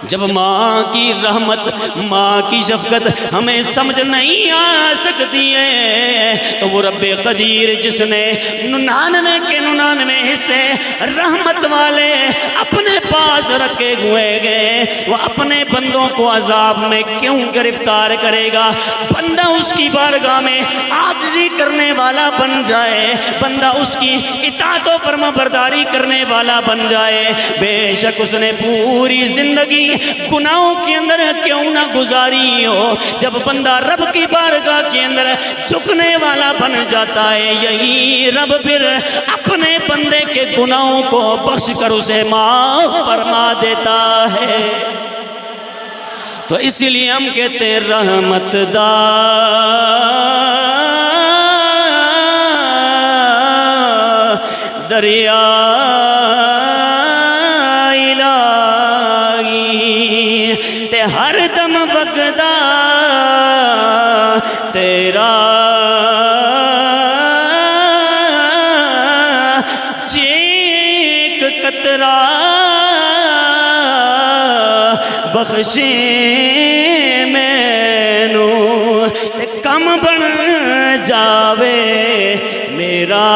جب ماں کی رحمت ماں کی شفقت ہمیں سمجھ نہیں آ سکتی ہے تو وہ رب قدیر جس نے 99 کے 99 حصے رحمت والے اپنے پاس رکھے ہوئے گئے وہ اپنے بندوں کو عذاب میں کیوں گرفتار کرے گا؟ بندہ اس کی بارگاہ میں عاجزی کرنے والا بن جائے، بندہ اس کی اطاعت و فرمانبرداری کرنے والا بن جائے، بے شک اس نے پوری زندگی گناہوں کے اندر کیوں نہ گزاری ہو، جب بندہ رب کی بارگاہ کے اندر جھکنے والا بن جاتا ہے یہی رب پھر اپنے بندے کے گناہوں کو بخش کر اسے معاف فرما دیتا ہے۔ تو اسی لیے ہم کہتے ہیں رحمت دا دریا ہر دم وگدا تیرا جیک قطرہ بخشے مینو کم بن جاوے میرا۔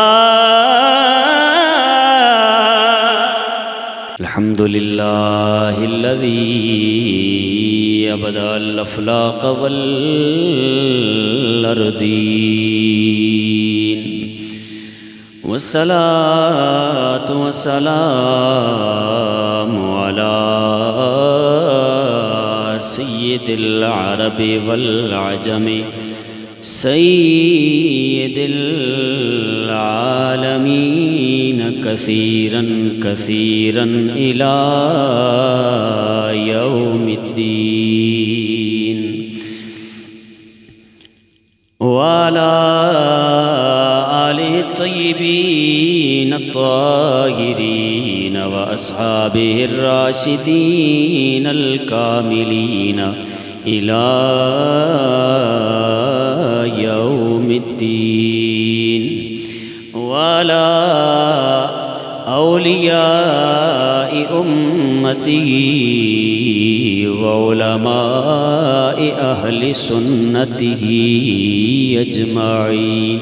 الحمدللہ الذی ابدأ الافلاق والأرضین والصلاة والسلام علی سید العرب والعجم سید العالمین کثیرا کثیرا الی یوم الدین وعلی آلہ الطیبین الطاہرین واصحابہ الراشدین الکاملین الی یوم الدین وعلی اولیاء امتی وعلماء اہل سنته اجمعین۔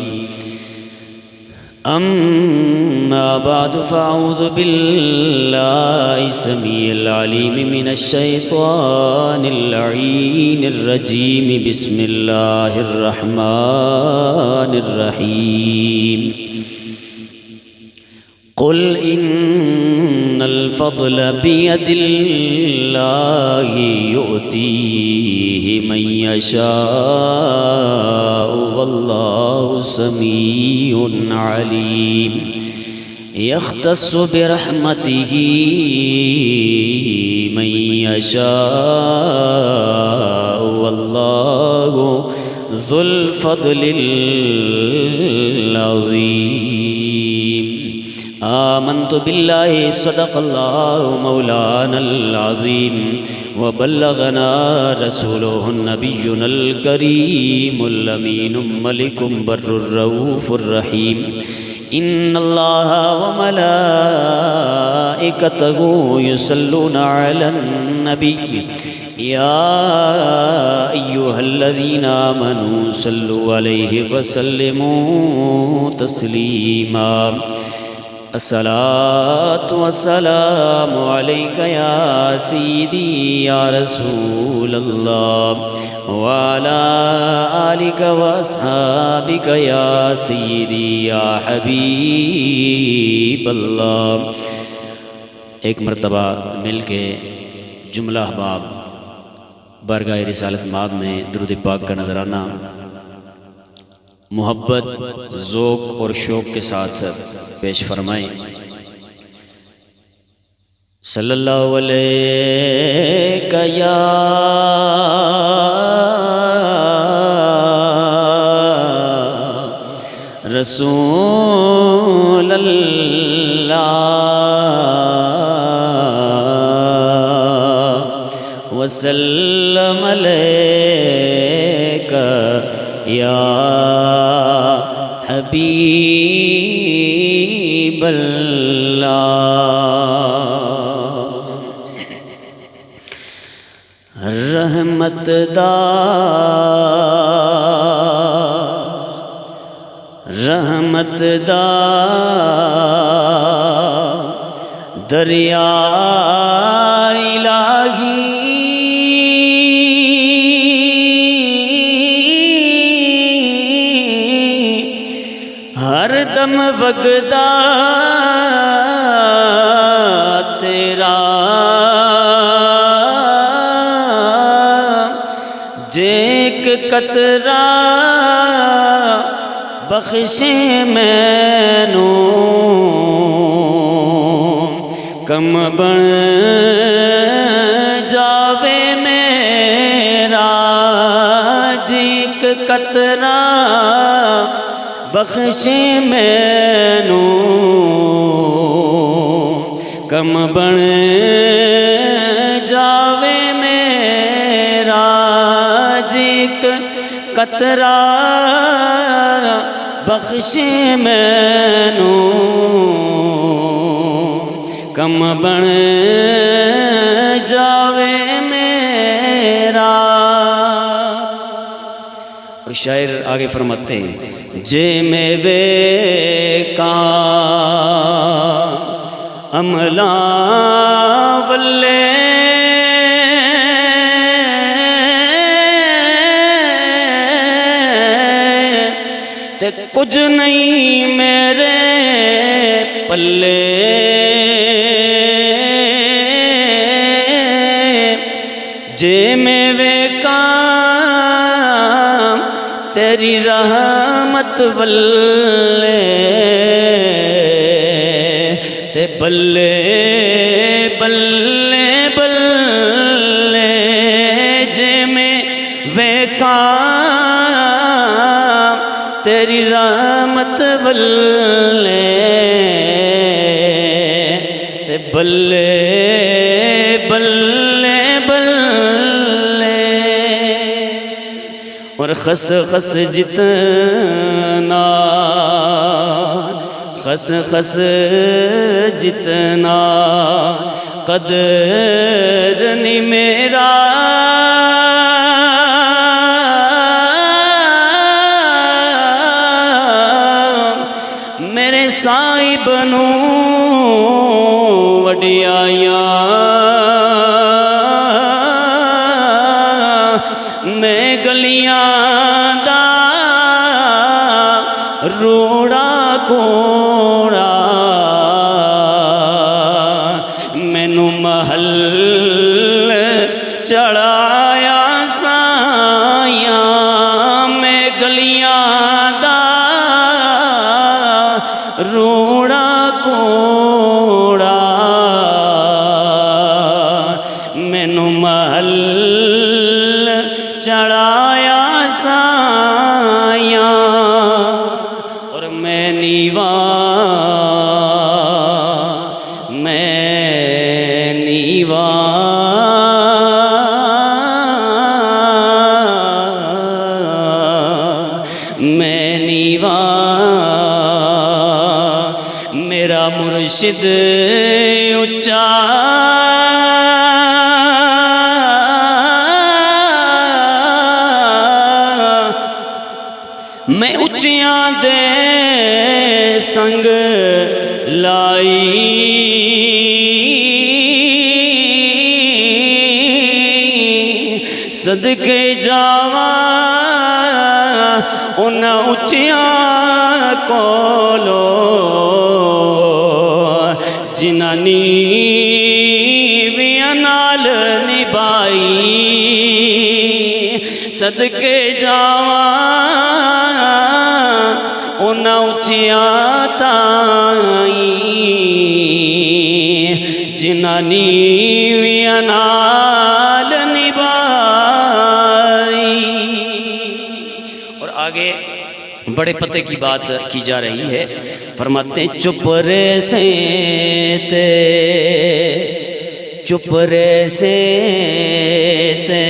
اما بعد فاعوذ باللہ السمیع العلیم من الشیطان اللعین الرجیم بسم اللہ الرحمن الرحیم۔ قل ان الفضل بید اللہ یؤتیہ من یشاء واللہ سمیع علیم۔ یختص برحمتہ من یشاء واللہ ذو الفضل العظیم۔ آمنت باللہ صدق اللہ مولانا العظیم وبلغنا رسولہ النبینا الکریم الامین ملک بر الرؤوف الرحیم۔ ان اللہ وملائکتہ یصلون علی النبی یا ایہا الذین آمنوا صلوا علیہ وسلموا تسلیما۔ الصلاة والسلام علیک یا سیدی یا رسول اللہ وعلی آلک واصحابک یا سیدی یا حبیب اللہ۔ ایک مرتبہ مل کے جملہ احباب بارگاہ رسالت مآب میں درود پاک کا نذرانہ محبت ذوق اور شوق کے ساتھ پیش فرمائیں۔ صلی اللہ علیہ یا رسول اللہ وسلم علیک یا حبیب اللہ۔ رحمت دا رحمت دا دریا الہی ہر دم وگدا تیرا جیک قطرہ بخشے مینوں کم بن جاوے میرا جیک قطرہ بخشے مینوں کم بن جاوے میرا جیک قطرہ بخشے مینوں کم بن جاوے میرا۔ اور شاعر آگے فرماتے ہیں جے میں ویکاں عملاں ولے تے کچھ نہیں میرے پلے جے میں ویکاں تیری رحمت ولے تے بلے بلے بلے جے میں ویکاں تیری رحمت ولے تے بلے بلے بلے اور خس خس جتنا خس خس جتنا قدر نہیں میرا میرے صاحب نوں وڈیائیاں میں گلیاں دا روڑا کوڑا مینوں محل چڑھایا سایاں میں گلیاں دا روڑا کوڑا مینوں محل چڑھایا سایاں اور میں نیواں میرا مرشد اچا میں اچیاں دے سنگ لائی صدقے جاواں انہاں اچیاں کولو جنہاں نیویاں نال نبھائی صدقے جاواں انہاں اچیاں تائیں جنہاں نیویاں نال نبھائی۔ اور آگے بڑے پتے کی بات کی جا رہی ہے، فرماتے ہیں چپ رے سے تے چپ رے سے تے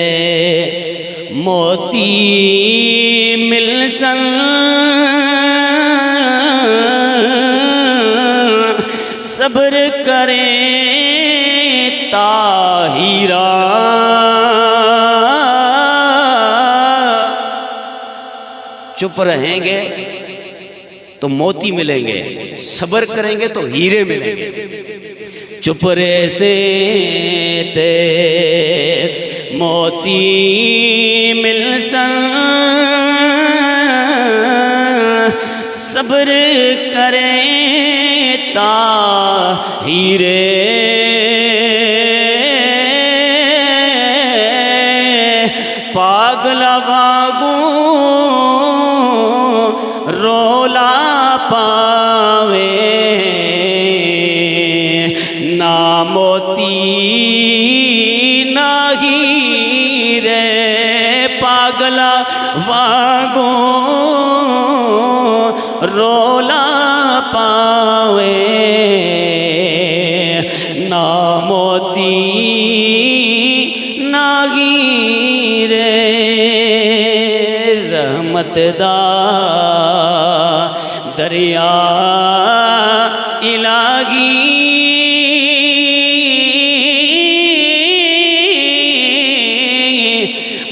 موتی مل سن صبر کرے طاہرہ چپ رہیں گے تو موتی ملیں گے، صبر کریں گے تو ہیرے ملیں گے۔ چپ رہے سے تے موتی مل سن، صبر کریں تا ہیرے پاگلا واگوں رولا پاوے، نہ موتی نہ ہیرے پاگلا واگوں رولا پاوے، نہ موتی نہ ہیرے۔ رحمت دا دریا الہی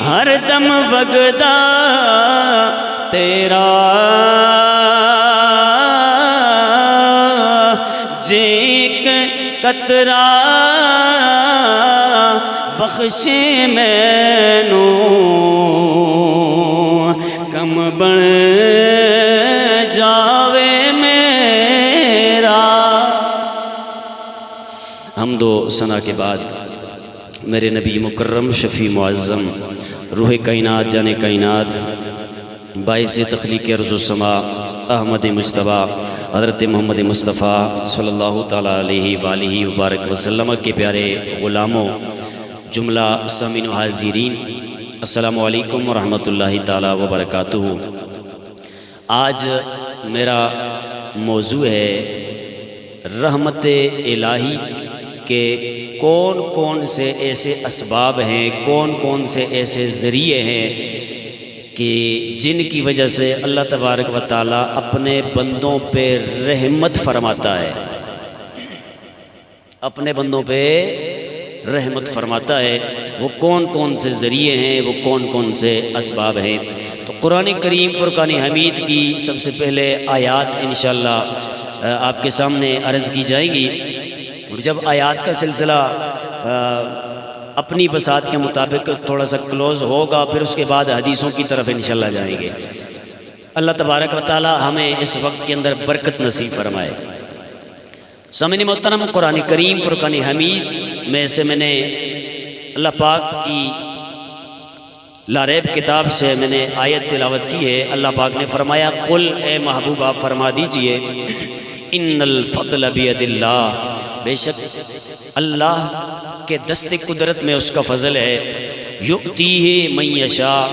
ہر دم وگدا تیرا، جیک قطرہ بخشے مینوں کم بن جاوے میرا۔ حمد و ثنا کے بعد میرے نبی مکرم شفیع معظم روح کائنات جان کائنات باعث تخلیق ارض و سما احمد مجتبیٰ حضرت محمد مصطفیٰ صلی اللہ تعالیٰ علیہ وآلہ وبارک وسلم کے پیارے غلاموں، جملہ سامعین و حاضرین، السلام علیکم ورحمۃ اللہ تعالیٰ وبرکاتہ۔ آج میرا موضوع ہے رحمت الہی کے کون کون سے ایسے اسباب ہیں، کون کون سے ایسے ذریعے ہیں کہ جن کی وجہ سے اللہ تبارک و تعالیٰ اپنے بندوں پہ رحمت فرماتا ہے، اپنے بندوں پہ رحمت فرماتا ہے۔ وہ کون کون سے ذریعے ہیں، وہ کون کون سے اسباب ہیں؟ تو قرآن کریم فرقان حمید کی سب سے پہلے آیات انشاءاللہ آپ کے سامنے عرض کی جائیں گی، اور جب آیات کا سلسلہ اپنی بساط کے مطابق تھوڑا سا کلوز ہوگا، پھر اس کے بعد حدیثوں کی طرف انشاءاللہ جائیں گے۔ اللہ تبارک و تعالی ہمیں اس وقت کے اندر برکت نصیب فرمائے۔ سامعین محترم، قرآن کریم فرقان حمید میں سے میں نے اللہ پاک کی لاریب کتاب سے میں نے آیت تلاوت کی ہے۔ اللہ پاک نے فرمایا، قل اے محبوب آپ فرما دیجئے، ان الفضل بید اللہ، بے شک اللہ کے دست قدرت میں اس کا فضل ہے، یؤتیہ من یشاء،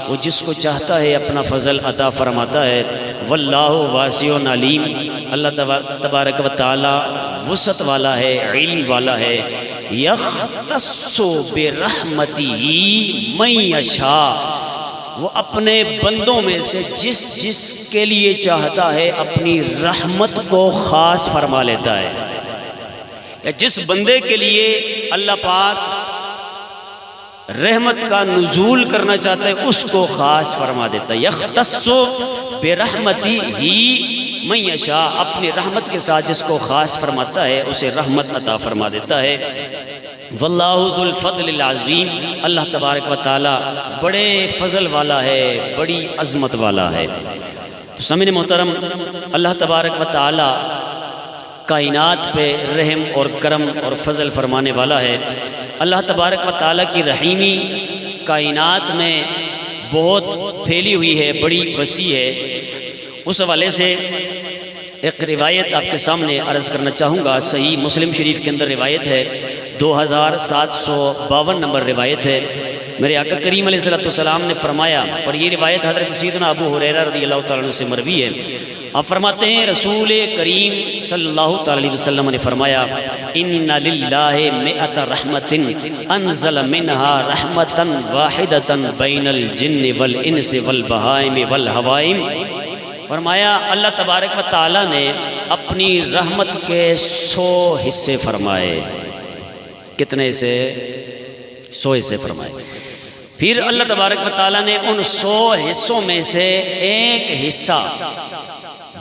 وہ جس کو چاہتا ہے اپنا فضل عطا فرماتا ہے، واللہ واسع علیم، اللہ تبارک و تعالی وسعت والا ہے، علم والا ہے، یختص برحمتہ من یشاء، وہ اپنے بندوں میں سے جس جس کے لیے چاہتا ہے اپنی رحمت کو خاص فرما لیتا ہے، یا جس بندے کے لیے اللہ پاک رحمت کا نزول کرنا چاہتا ہے اس کو خاص فرما دیتا ہے۔ یختص برحمتہ من یشاء، اپنی رحمت کے ساتھ جس کو خاص فرماتا ہے اسے رحمت عطا فرما دیتا ہے۔ واللہ ذو الفضل العظیم، اللہ تبارک و تعالی بڑے فضل والا ہے، بڑی عظمت والا ہے۔ تو سامعین محترم، اللہ تبارک و تعالی کائنات پہ رحم اور کرم اور فضل فرمانے والا ہے۔ اللہ تبارک و تعالیٰ کی رحیمی کائنات میں بہت پھیلی ہوئی ہے، بڑی وسیع ہے۔ اس حوالے سے ایک روایت آپ کے سامنے عرض کرنا چاہوں گا۔ صحیح مسلم شریف کے اندر روایت ہے، 2752 نمبر روایت ہے۔ میرے آقا کریم علیہ السلام نے فرمایا، اور یہ روایت حضرت سیدنا ابو ہریرہ رضی اللہ تعالیٰ عنہ سے مروی ہے۔ آپ فرماتے ہیں رسول کریم صلی اللہ تعالیٰ علیہ وسلم نے فرمایا، ان للہ مئۃ رحمت انزل منہا رحمتا واحدتا بین الجن والانس والبہائم والہوائم۔ فرمایا اللہ تبارک و تعالیٰ نے اپنی رحمت کے 100 حصے فرمائے۔ کتنے سے؟ 100 حصے فرمائے۔ پھر اللہ تبارک و تعالیٰ نے ان 100 حصوں میں سے ایک حصہ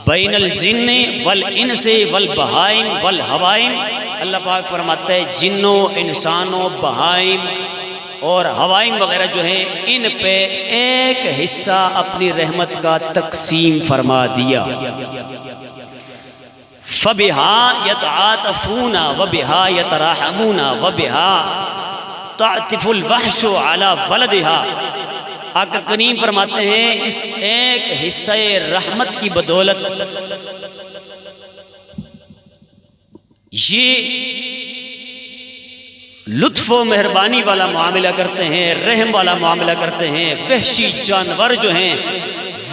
بین الجن والانس والبہائم والحوائم، اللہ پاک فرماتا ہے جنوں، انسانوں، بہائم اور حوائم وغیرہ جو ہیں ان پہ ایک حصہ اپنی رحمت کا تقسیم فرما دیا۔ فَبِهَا يَتَعَاطَفُونَ وَبِهَا يَتَرَاحَمُونَ وَبِهَا تَعْطِفُ الْوَحْشُ عَلَى وَلَدِهَا۔ آقا کریم فرماتے ہیں اس ایک حصہ رحمت کی بدولت یہ لطف و مہربانی والا معاملہ کرتے ہیں، رحم والا معاملہ کرتے ہیں۔ وحشی جانور جو ہیں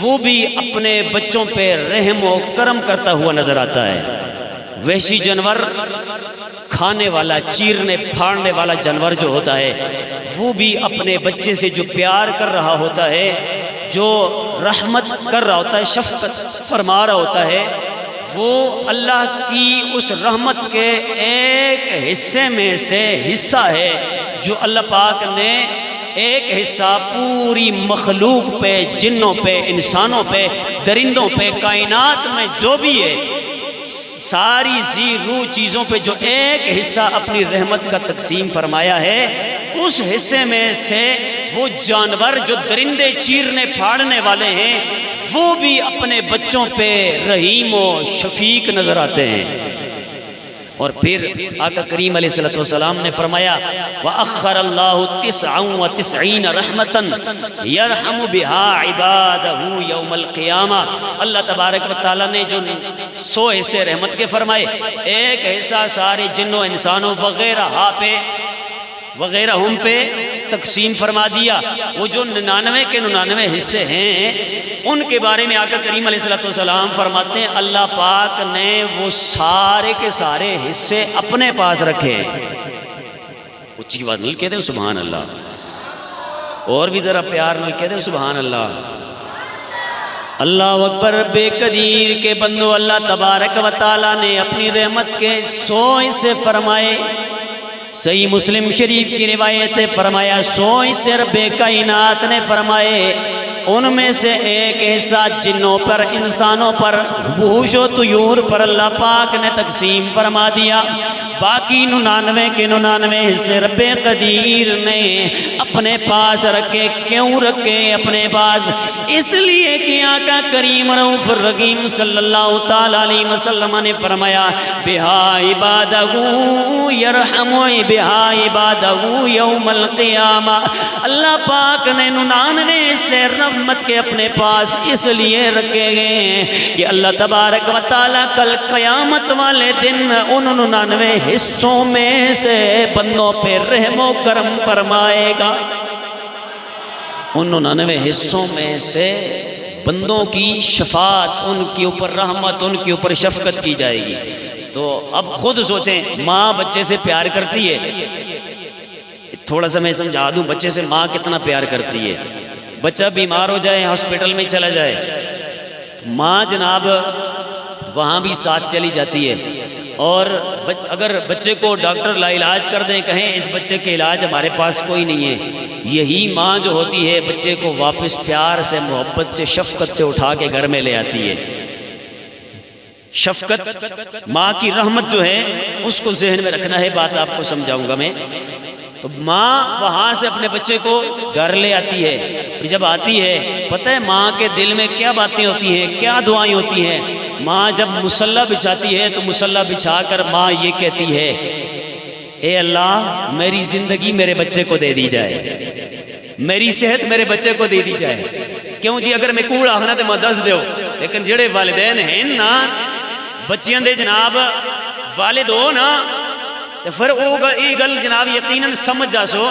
وہ بھی اپنے بچوں پہ رحم و کرم کرتا ہوا نظر آتا ہے۔ وحشی جانور کھانے والا، چیرنے پھاڑنے والا جانور جو ہوتا ہے وہ بھی اپنے بچے سے جو پیار کر رہا ہوتا ہے، جو رحمت کر رہا ہوتا ہے، شفقت فرما رہا ہوتا ہے، وہ اللہ کی اس رحمت کے ایک حصے میں سے حصہ ہے جو اللہ پاک نے ایک حصہ پوری مخلوق پہ، جنوں پہ، انسانوں پہ، درندوں پہ، کائنات میں جو بھی ہے ساری ذی روح چیزوں پہ جو ایک حصہ اپنی رحمت کا تقسیم فرمایا ہے، اس حصے میں سے وہ جانور جو درندے چیرنے پھاڑنے والے ہیں وہ بھی اپنے بچوں پہ رحیم و شفیق نظر آتے ہیں۔ اور پھر آقا کریم علیہ السلام نے فرمایا وَأَخَّرَ اللَّهُ 99 رَحْمَةً يَرْحَمُ بِهَا عِبَادَهُ يَوْمَ الْقِيَامَةِ۔ اللہ تبارک و تعالیٰ نے جو 100 حصے رحمت کے فرمائے، ایک حصہ سارے جنوں، انسانوں وغیرہ وغیرہ ہم پہ تقسیم فرما دیا۔ وہ جو 99 کے 99 حصے ہیں ان کے بارے میں آقا کریم علیہ السلام فرماتے ہیں اللہ پاک نے وہ سارے کے سارے حصے اپنے پاس رکھے۔ اچھی بات نہیں کہتے سبحان اللہ، اور بھی ذرا پیار نہیں کہتے سبحان اللہ۔ اللہ اکبر۔ بے قدیر کے بندو، اللہ تبارک و تعالیٰ نے اپنی رحمت کے 100 حصے فرمائے۔ صحیح مسلم شریف کی روایت ہے، فرمایا 100 حصے رب کائنات نے فرمائے، ان میں سے ایک حصہ جنوں پر، انسانوں پر، وحوش و طیور پر اللہ پاک نے تقسیم فرما دیا۔ باقی 99 کے 99 حصے رب قدیر نے اپنے پاس رکھے۔ کیوں رکھے اپنے پاس؟ اس لیے کہ آقا کریم رؤوف الرحیم صلی اللہ تعالی علیہ وسلم نے فرمایا بہا عبادہ یرحم بہا عبادہ یوم القیامہ۔ اللہ پاک نے 99 حصے رحمت کے اپنے پاس اس لیے رکھے گئے ہیں کہ اللہ تبارک و تعالیٰ کل قیامت والے دن ان 99 حصوں میں سے بندوں پہ رحم و کرم فرمائے گا۔ ان 99 حصوں میں سے بندوں کی شفاعت، ان کے اوپر رحمت، ان کے اوپر شفقت کی جائے گی۔ تو اب خود سوچیں، ماں بچے سے پیار کرتی ہے، تھوڑا سا میں سمجھا دوں بچے سے ماں کتنا پیار کرتی ہے۔ بچہ بیمار ہو جائے، ہاسپٹل میں چلا جائے، ماں جناب وہاں بھی ساتھ چلی جاتی ہے، اور اگر بچے کو ڈاکٹر لا علاج کر دیں، کہیں اس بچے کے علاج ہمارے پاس کوئی نہیں ہے، یہی ماں جو ہوتی ہے بچے کو واپس پیار سے، محبت سے، شفقت سے اٹھا کے گھر میں لے آتی ہے۔ شفقت، ماں کی رحمت جو ہے اس کو ذہن میں رکھنا ہے، بات آپ کو سمجھاؤں گا میں۔ تو ماں وہاں سے اپنے بچے کو گھر لے آتی ہے، اور جب آتی ہے پتہ ہے ماں کے دل میں کیا باتیں ہوتی ہیں، کیا دعائیں ہوتی ہیں۔ ماں جب مصلی بچھاتی ہے تو مصلی بچھا کر ماں یہ کہتی ہے اے اللہ میری زندگی میرے بچے کو دے دی جائے، میری صحت میرے بچے کو دے دی جائے۔ کیوں جی اگر میں کوڑ آخنا تو میں دس دیو، لیکن جڑے والدین ہیں نا بچیاں دے جناب والد ہو نا، پھر یہ گل جناب یقیناً سمجھ جا سو،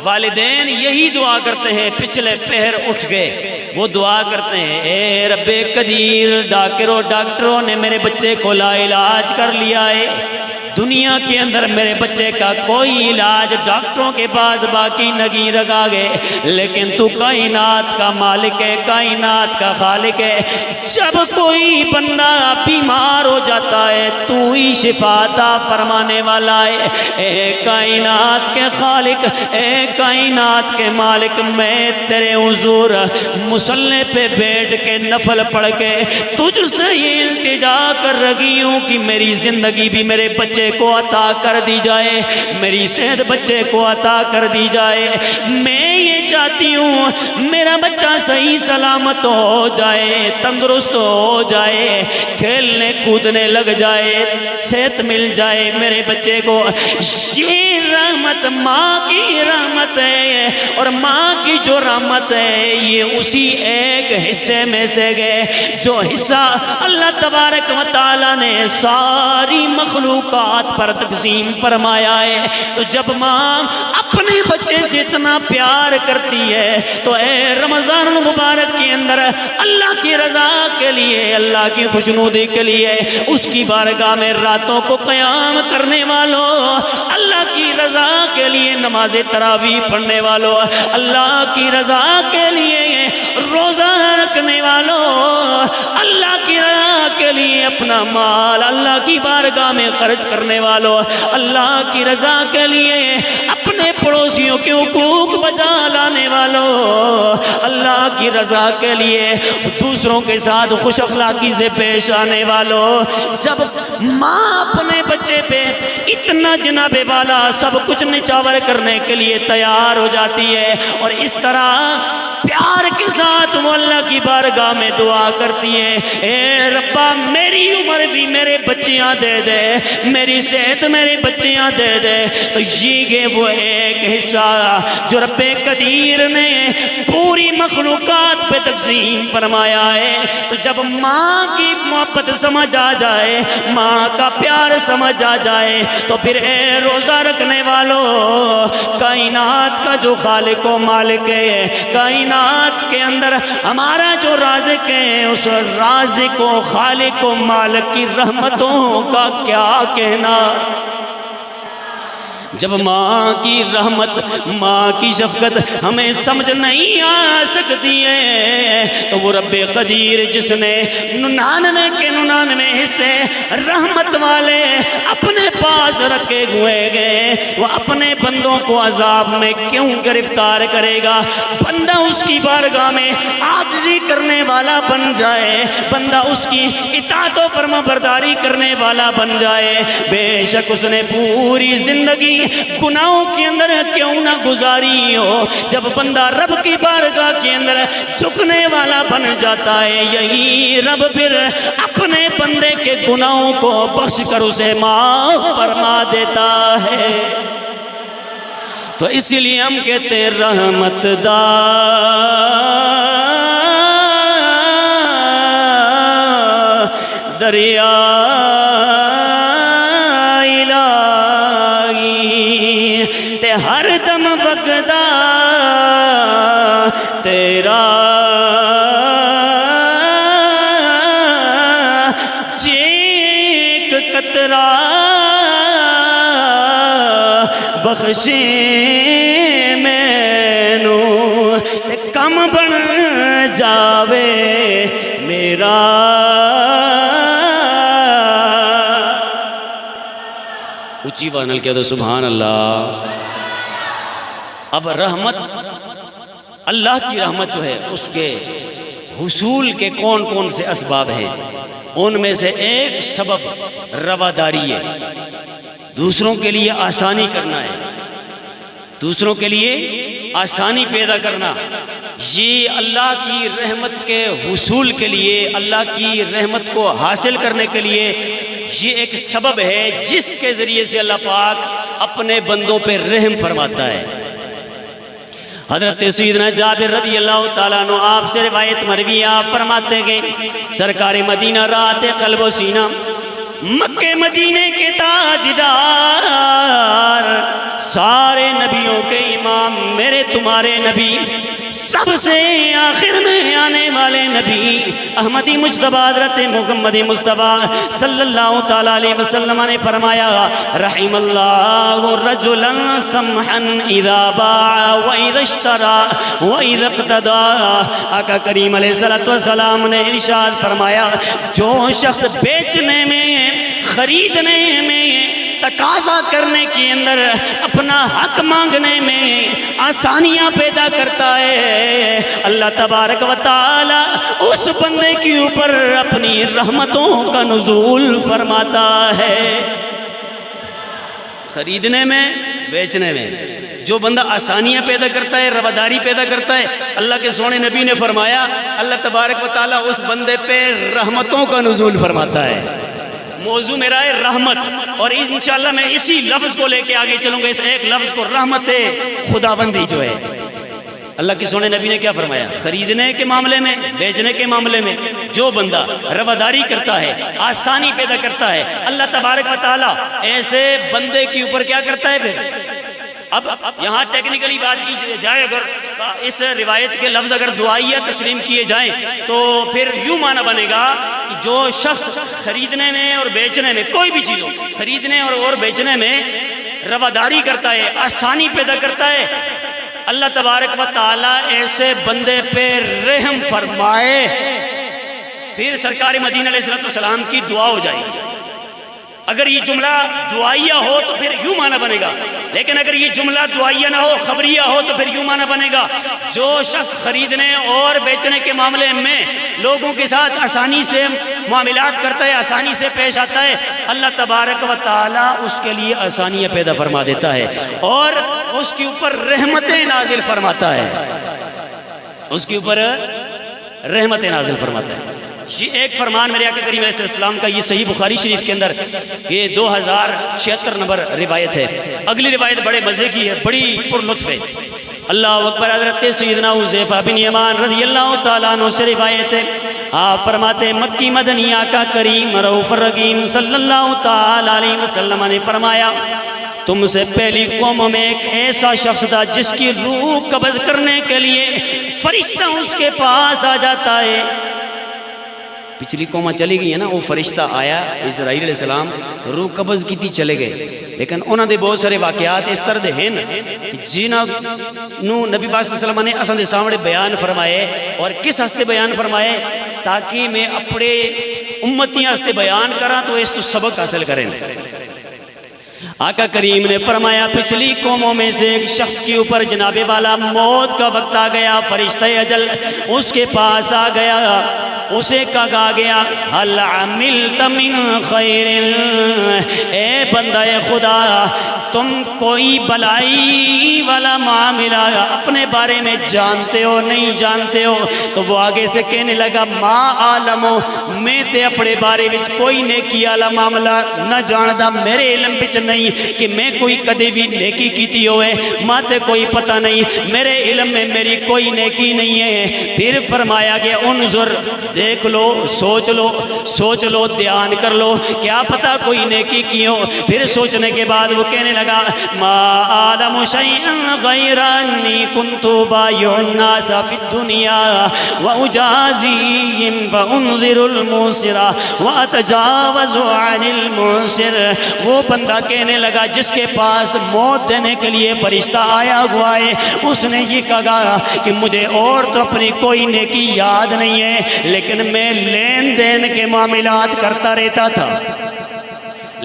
والدین یہی دعا کرتے ہیں، پچھلے پہر اٹھ گئے وہ دعا کرتے ہیں اے رب قدیر ڈاکٹروں نے میرے بچے کو لا علاج کر لیا ہے، دنیا کے اندر میرے بچے کا کوئی علاج ڈاکٹروں کے پاس باقی نہیں رکھا گئے، لیکن تو کائنات کا مالک ہے، کائنات کا خالق ہے۔ جب کوئی بندہ بیمار ہو جاتا ہے تو ہی شفا عطا فرمانے والا ہے۔ اے کائنات کے خالق، اے کائنات کے مالک، میں تیرے حضور مصلی پہ بیٹھ کے نفل پڑھ کے تجھ سے یہ التجا کر رہی ہوں کہ میری زندگی بھی میرے بچے کو عطا کر دی جائے، میری صحت بچے کو عطا کر دی جائے۔ میں یہ چاہتی ہوں میرا بچہ صحیح سلامت ہو جائے، تندرست ہو جائے، کھیلنے کودنے لگ جائے، صحت مل جائے میرے بچے کو۔ یہ رحمت ماں کی رحمت ہے، اور ماں کی جو رحمت ہے یہ اسی ایک حصے میں سے گئے جو حصہ اللہ تبارک و تعالیٰ نے ساری مخلوقات پر تقسیم فرمایا ہے۔ تو جب ماں اپنے بچے سے اتنا پیار کرتی ہے تو اے رمضان المبارک کے اندر اللہ کی رضا کے لیے، اللہ کی خوشنودی کے لیے اس کی بارگاہ میں راتوں کو قیام کرنے والوں، اللہ کی رضا کے لیے نماز تراویح پڑھنے والوں، اللہ کی رضا کے لیے روزہ رکھنے والوں، اللہ کی رضا کے لیے اپنا مال اللہ کی بارگاہ میں خرچ کرنے والوں، اللہ کی رضا کے لیے اپنے پڑوسیوں کے حقوق بچا لانے والوں، اللہ کی رضا کے لیے دوسروں کے ساتھ خوش اخلاقی سے پیش آنے والوں۔ جب ماں اپنے بچے پہ اتنا جناب والا سب کچھ نچاور کرنے کے لیے تیار ہو جاتی ہے، اور اس طرح پیار کے ساتھ وہ اللہ کی بارگاہ میں دعا کرتی ہے، اے ربا میری عمر بھی میرے بچیاں دے دے، میری صحت میرے بچیاں دے دے۔ تو یہ وہ ایک حصہ جو رب قدیر نے پوری مخلوقات پہ تقسیم فرمایا ہے۔ تو جب ماں کی محبت سمجھ آ جائے، ماں کا پیار سمجھ آ جائے، تو پھر اے روزہ رکھنے والوں، کائنات کا جو خالق و مالک ہے، کائنات کے اندر ہمارا جو رازق ہے، اس رازق و خالق و مالک کی رحمتوں کا کیا کہنا۔ جب ماں کی رحمت، ماں کی شفقت ہمیں سمجھ نہیں آ سکتی ہے تو وہ رب قدیر جس نے 99 کے 99 حصے رحمت والے اپنے پاس رکھے ہوئے گئے، وہ اپنے بندوں کو عذاب میں کیوں گرفتار کرے گا؟ بندہ اس کی بارگاہ میں عاجزی کرنے والا بن جائے، بندہ اس کی اطاعت و فرما برداری کرنے والا بن جائے، بے شک اس نے پوری زندگی گناہوں کے اندر کیوں نہ گزاری ہو، جب بندہ رب کی بارگاہ کے اندر جھکنے والا بن جاتا ہے، یہی رب پھر اپنے بندے کے گناہوں کو بخش کر اسے معاف فرما دیتا ہے۔ تو اسی لیے ہم کہتے ہیں رحمت دریا ہر دم وگدا تیرا چیک قطرہ بخشے مینو کم بن جاوے میرا۔ اچھی وانل کہہ دو سبحان اللہ۔ اب رحمت، اللہ کی رحمت جو ہے اس کے حصول کے کون کون سے اسباب ہیں؟ ان میں سے ایک سبب رواداری ہے، دوسروں کے لیے آسانی کرنا ہے، دوسروں کے لیے آسانی پیدا کرنا۔ یہ اللہ کی رحمت کے حصول کے لیے، اللہ کی رحمت کو حاصل کرنے کے لیے یہ ایک سبب ہے جس کے ذریعے سے اللہ پاک اپنے بندوں پہ رحم فرماتا ہے۔ حضرت سیدنا جابر رضی اللہ تعالیٰ عنہ آپ سے روایت مروی، آپ فرماتے گئے سرکار مدینہ رات قلب و سینہ، مکہ مدینے کے تاجدار، سارے نبیوں کے امام میرے تمہارے نبی سب سے آخر میں آنے والے نبی احمدی مجتبی حضرت محمد مصطفیٰ صلی اللہ تعالیٰ علیہ وسلم نے فرمایا رحم اللہ رجلا سمحا اذا باع و اذا اشترى و اذا اقتدى۔ آقا کریم علیہ السلام نے ارشاد فرمایا جو شخص بیچنے میں خریدنے میں تقاضا کرنے کے اندر اپنا حق مانگنے میں آسانیاں پیدا کرتا ہے اللہ تبارک و تعالی اس بندے کے اوپر اپنی رحمتوں کا نزول فرماتا ہے۔ خریدنے میں بیچنے میں جو بندہ آسانیاں پیدا کرتا ہے رواداری پیدا کرتا ہے اللہ کے سونے نبی نے فرمایا اللہ تبارک و تعالی اس بندے پہ رحمتوں کا نزول فرماتا ہے۔ موضوع میرا ہے رحمت، اور انشاءاللہ میں اسی لفظ کو لے کے آگے چلوں گا، اس ایک لفظ کو، رحمت خداوندی جو ہے۔ اللہ کے سونے نبی نے کیا فرمایا؟ خریدنے کے معاملے میں بیچنے کے معاملے میں جو بندہ رواداری کرتا ہے آسانی پیدا کرتا ہے اللہ تبارک و تعالی ایسے بندے کے اوپر کیا کرتا ہے پھر؟ اب یہاں ٹیکنیکلی بات کی جائے اگر اس روایت کے لفظ اگر دعائیہ تسلیم کیے جائیں تو پھر یوں معنی بنے گا کہ جو شخص خریدنے میں اور بیچنے میں کوئی بھی چیز ہو خریدنے اور بیچنے میں رواداری کرتا ہے آسانی پیدا کرتا ہے اللہ تبارک و تعالیٰ ایسے بندے پہ رحم فرمائے، پھر سرکار مدینہ علیہ السلام کی دعا ہو جائے گی۔ اگر یہ جملہ دعائیہ ہو تو پھر یوں معنی بنے گا، لیکن اگر یہ جملہ دعائیہ نہ ہو خبریہ ہو تو پھر یوں معنی بنے گا جو شخص خریدنے اور بیچنے کے معاملے میں لوگوں کے ساتھ آسانی سے معاملات کرتا ہے آسانی سے پیش آتا ہے اللہ تبارک و تعالیٰ اس کے لیے آسانیاں پیدا فرما دیتا ہے اور اس کے اوپر رحمتیں نازل فرماتا ہے، اس کے اوپر رحمتیں نازل فرماتا ہے۔ یہ ایک فرمان میرے آقا کریم علیہ السلام کا، یہ صحیح بخاری شریف کے اندر یہ 2076 نمبر روایت ہے۔ اگلی روایت بڑے مزے کی ہے، بڑی پر لطف ہے۔ اللہ اکبر، حضرت سیدنا حذیفہ بن یمان رضی اللہ تعالیٰ عنہ سے روایت ہے، آپ فرماتے مکی مدنی آقا کریم رؤوف الرحیم صلی اللہ تعالیٰ علیہ وسلم نے فرمایا تم سے پہلی قوموں میں ایک ایسا شخص تھا جس کی روح قبض کرنے کے لیے فرشتہ اس کے پاس آ جاتا ہے۔ پچھلی قومیں چلی گئی ہیں نا، وہ فرشتہ آیا اسرائیل علیہ السلام روح قبض کی تھی چلے گئے، لیکن انہوں نے بہت سارے واقعات اس طرح دے ہیں جنہوں نبی پاک صلی اللہ علیہ وسلم نے اصل دے سامنے بیان فرمائے، اور کس ہستے بیان فرمائے تاکہ میں اپنے امتیاں ہستے بیان کراں تو اس تو سبق حاصل کریں۔ آقا کریم نے فرمایا پچھلی قوموں میں سے ایک شخص کے اوپر جناب والا موت کا وقت آ گیا، فرشتہ اجل اس کے پاس آ گیا، اسے کہا گیا حل عملت من خیر، اے بندہ خدا تم کوئی بلائی والا معاملہ اپنے بارے میں جانتے ہو نہیں جانتے ہو؟ تو وہ آگے سے کہنے لگا ما عالمو، میں تے اپنے بارے میں کوئی نیکی والا معاملہ نہ جاندا، میرے علم وچ نہیں کہ میں کوئی کدی بھی نیکی کیتی ہوئے، ماں تے کوئی پتہ نہیں، میرے علم میں میری کوئی نیکی نہیں ہے۔ پھر فرمایا گیا انظر، دیکھ لو سوچ لو دھیان کر لو، کیا پتہ کوئی نیکی کی ہو۔ پھر سوچنے کے بعد وہ کہنے لگا ما اعلم شیئا غیر انی کنت بایع الناس فی الدنیا واجازیہم فانظر الموسر واتجاوز عن الموسر۔ وہ بندہ کہنے لگا جس کے پاس موت دینے کے لیے فرشتہ آیا ہوا ہے، اس نے یہ کہا کہ مجھے اور تو اپنی کوئی نیکی یاد نہیں ہے، لیکن میں لین دین کے معاملات کرتا رہتا تھا،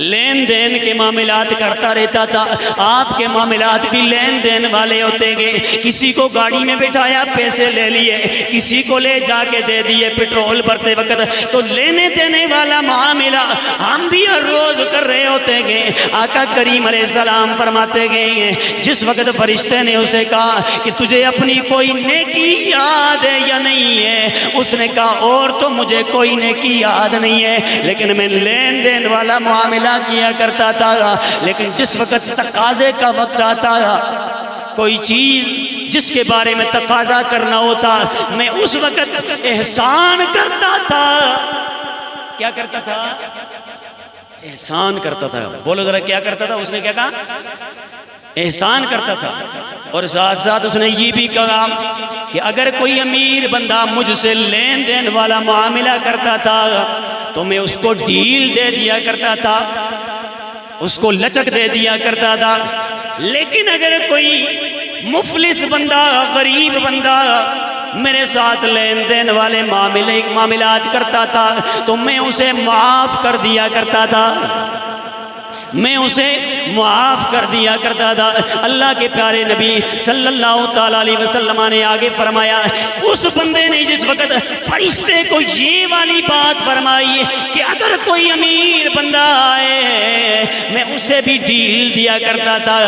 لین دین کے معاملات کرتا رہتا تھا۔ آپ کے معاملات بھی لین دین والے ہوتے گئے، کسی کو گاڑی میں بٹھایا پیسے لے لیے، کسی کو لے جا کے دے دیے پیٹرول بھرتے وقت، تو لینے دینے والا معاملہ ہم بھی ہر روز کر رہے ہوتے گئے۔ آقا کریم علیہ السلام فرماتے گئے جس وقت فرشتے نے اسے کہا کہ تجھے اپنی کوئی نیکی یاد ہے یا نہیں ہے، اس نے کہا اور تو مجھے کوئی نیکی یاد نہیں ہے، لیکن میں لین دین والا معاملہ کیا کرتا تھا۔ لیکن جس وقت تقاضے کا وقت آتا، کوئی چیز جس کے بارے میں تقاضا کرنا ہوتا، میں اس وقت احسان کرتا تھا۔ کیا کرتا تھا؟ احسان کرتا تھا۔ بولو ذرا کیا کرتا تھا؟ اس نے کیا کہا؟ احسان کرتا تھا۔ اور ساتھ ساتھ اس نے یہ بھی کہا کہ اگر کوئی امیر بندہ مجھ سے لین دین والا معاملہ کرتا تھا تو میں اس کو ڈیل دے دیا کرتا تھا، اس کو لچک دے دیا کرتا تھا، لیکن اگر کوئی مفلس بندہ، غریب بندہ میرے ساتھ لین دین والے معاملات کرتا تھا تو میں اسے معاف کر دیا کرتا تھا، میں اسے معاف کر دیا کرتا تھا۔ اللہ کے پیارے نبی صلی اللہ تعالیٰ علیہ وسلم نے آگے فرمایا، اس بندے نے جس وقت فرشتے کو یہ والی بات فرمائی کہ اگر کوئی امیر بندہ آئے میں اسے بھی ڈیل دیا کرتا تھا،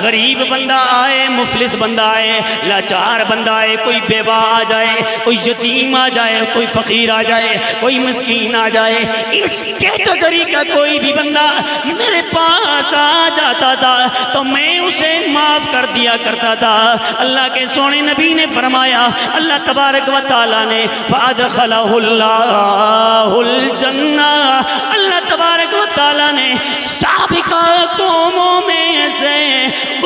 غریب بندہ آئے، مفلس بندہ آئے، لاچار بندہ آئے، کوئی بیوہ آ جائے، کوئی یتیم آ جائے، کوئی فقیر آ جائے، کوئی مسکین آ جائے، اس کیٹیگری کا کوئی بھی بندہ میرے پاس آ جاتا تھا تو میں اسے معاف کر دیا کرتا تھا۔ اللہ کے سونے نبی نے فرمایا، اللہ تبارک و تعالیٰ نے فَأَدْخَلَهُ اللَّهُ الْجَنَّةَ، اللہ تبارک و تعالیٰ نے سابقہ قوموں میں سے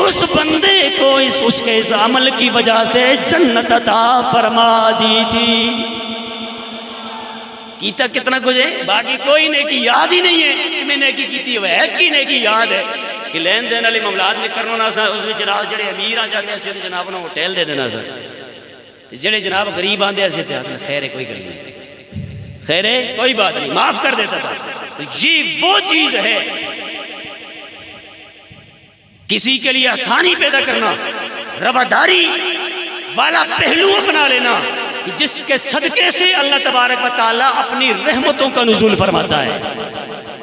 اس بندے کو اس کے اس عمل کی وجہ سے جنت عطا فرما دی تھی۔ کیتا کتنا کچھ ہے، باقی کوئی نیکی یاد ہی نہیں ہے کہ میں نیکی کیتی ہوئے ہے، کی نیکی یاد ہے کہ لین دین والی معاملات میں کرنا نہ سا، اس جناب جڑے امیر آ جاتے ہیں جناب انہوں ہوٹل دے دینا سا، جڑے جناب غریب آندے ایسے تھے خیر ہے کوئی کر نہیں، خیر ہے کوئی بات نہیں، معاف کر دیتا تھا۔ تو یہ وہ چیز ہے کسی کے لیے آسانی پیدا کرنا، رواداری والا پہلو اپنا لینا، جس کے صدقے سے اللہ تبارک و تعالیٰ اپنی رحمتوں کا نزول فرماتا ہے۔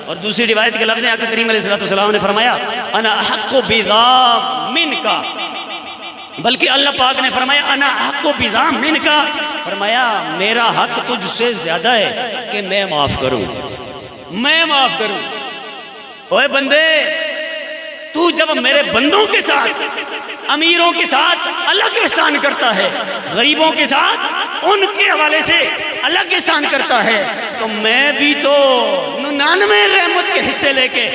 اور دوسری روایت کے لفظ ہیں، آقا کریم علیہ السلام نے فرمایا انا احق بذا منکا، بلکہ اللہ پاک نے فرمایا انا احق بذا منکا، فرمایا میرا حق تجھ سے زیادہ ہے کہ میں معاف کروں، میں معاف کروں۔ اوے بندے، تو جب میرے بندوں کے ساتھ، امیروں کے ساتھ الگ احسان کرتا ہے، غریبوں کے ساتھ ان کے حوالے سے الگ احسان کرتا ہے، تو میں بھی تو 99 رحمت کے حصے لے کے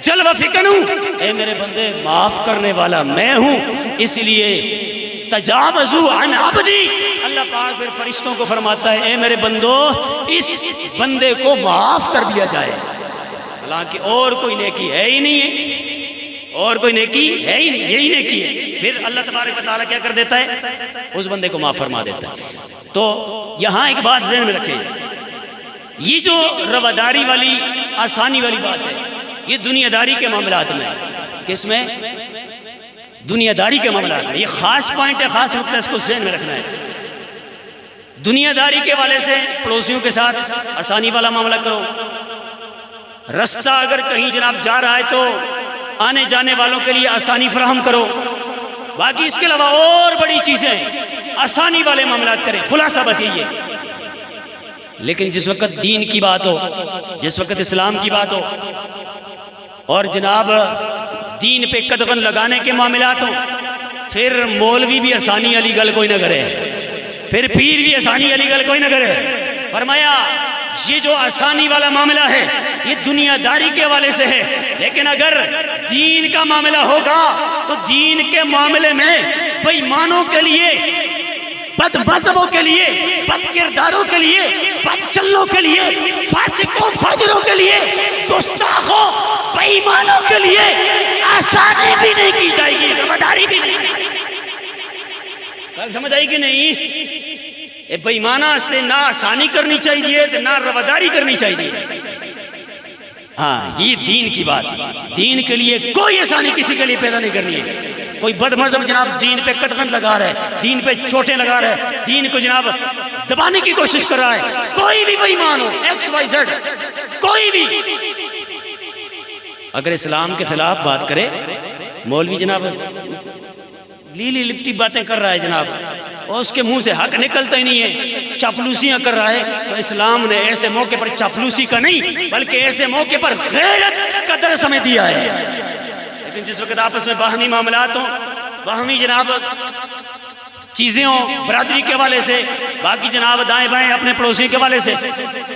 جلوہ فکن ہوں۔ اے میرے بندے، معاف کرنے والا میں ہوں، اس لیے تجاوزوا عن عبدی، اللہ پاک پھر فرشتوں کو فرماتا ہے اے میرے بندو اس بندے کو معاف کر دیا جائے، حالانکہ اور کوئی نیکی ہے ہی نہیں ہے، اور کوئی نیکی ہے ہی نہیں، یہی نیکی ہے۔ پھر اللہ تبارک و تعالیٰ کیا کر دیتا ہے، اس بندے کو معاف فرما دیتا ہے۔ تو یہاں ایک بات ذہن میں رکھیں، یہ جو رواداری والی، آسانی والی بات ہے، یہ دنیا داری کے معاملات میں، کس میں؟ دنیا داری کے معاملات میں۔ یہ خاص پوائنٹ ہے، خاص نقطہ، اس کو ذہن میں رکھنا ہے۔ دنیا داری کے والے سے پڑوسیوں کے ساتھ آسانی والا معاملہ کرو، رستہ اگر کہیں جناب جا رہا ہے تو آنے جانے والوں کے لیے آسانی فراہم کرو، باقی اس کے علاوہ اور بڑی چیزیں آسانی والے معاملات کریں، خلاصہ بس یہی ہے۔ لیکن جس وقت دین کی بات ہو، جس وقت اسلام کی بات ہو، اور جناب دین پہ قدغن لگانے کے معاملات ہوں، پھر مولوی بھی آسانی والی گل کوئی نہ کرے، پھر پیر بھی آسانی والی گل کوئی نہ کرے۔ فرمایا یہ جو آسانی والا معاملہ ہے یہ دنیا داری کے حوالے سے ہے، لیکن اگر دین کا معاملہ ہوگا تو دین کے معاملے میں بے ایمانوں کے لیے، بد مذہبوں کے لیے، بد کرداروں کے لیے، بد چلوں کے لیے، فاسقوں فاجروں کے لیے، گستاخوں بے ایمانوں کے لیے آسانی بھی نہیں کی جائے گی، رواداری بھی نہیں۔ کل سمجھ آئی کہ نہیں؟ بے ایمانہ ہستے نہ آسانی کرنی چاہیے نہ رواداری کرنی چاہیے۔ ہاں یہ دین کی بات، دین کے لیے کوئی آسانی کسی کے لیے پیدا نہیں کرنی ہے۔ کوئی بد مذہب جناب دین پہ قدغن لگا رہا ہے، دین پہ چوٹیں لگا رہا ہے، دین کو جناب دبانے کی کوشش کر رہا ہے، کوئی بھی بے ایمان ہو، ایکس وائی زیڈ، کوئی بھی اگر اسلام کے خلاف بات کرے، مولوی جناب لیلی لپٹی باتیں کر رہا ہے جناب، اور اس کے منہ سے حق نکلتا ہی نہیں ہے، چاپلوسیاں کر رہا ہے، تو اسلام نے ایسے موقع پر چاپلوسی کا نہیں بلکہ ایسے موقع پر غیرت کا درس ہمیں دیا ہے۔ لیکن جس وقت آپس میں باہمی معاملات ہوں، باہمی جناب چیزیں ہوں، برادری کے حوالے سے، باقی جناب دائیں بائیں اپنے پڑوسی کے حوالے سے،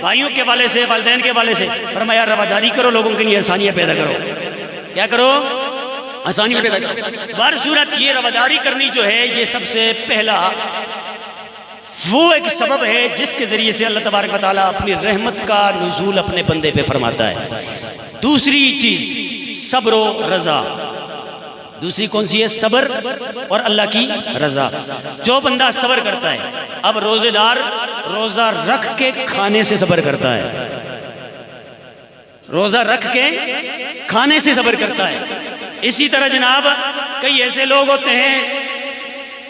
بھائیوں کے حوالے سے، والدین کے حوالے سے، فرمایا رواداری کرو، لوگوں کے لیے آسانیاں پیدا کرو۔ کیا کرو؟ آسانی میں پیدا کرو۔ بہر صورت یہ رواداری کرنی جو ہے یہ سب سے پہلا وہ ایک سبب ہے جس کے ذریعے سے اللہ تبارک و تعالیٰ اپنی رحمت کا نزول اپنے بندے پہ فرماتا ہے۔ دوسری چیز صبر و رضا، دوسری کون سی ہے؟ صبر اور اللہ کی رضا۔ جو بندہ صبر کرتا ہے، اب روزے دار روزہ رکھ کے کھانے سے صبر کرتا ہے، روزہ رکھ کے کھانے سے صبر کرتا ہے۔ اسی طرح جناب کئی ایسے لوگ ہوتے ہیں،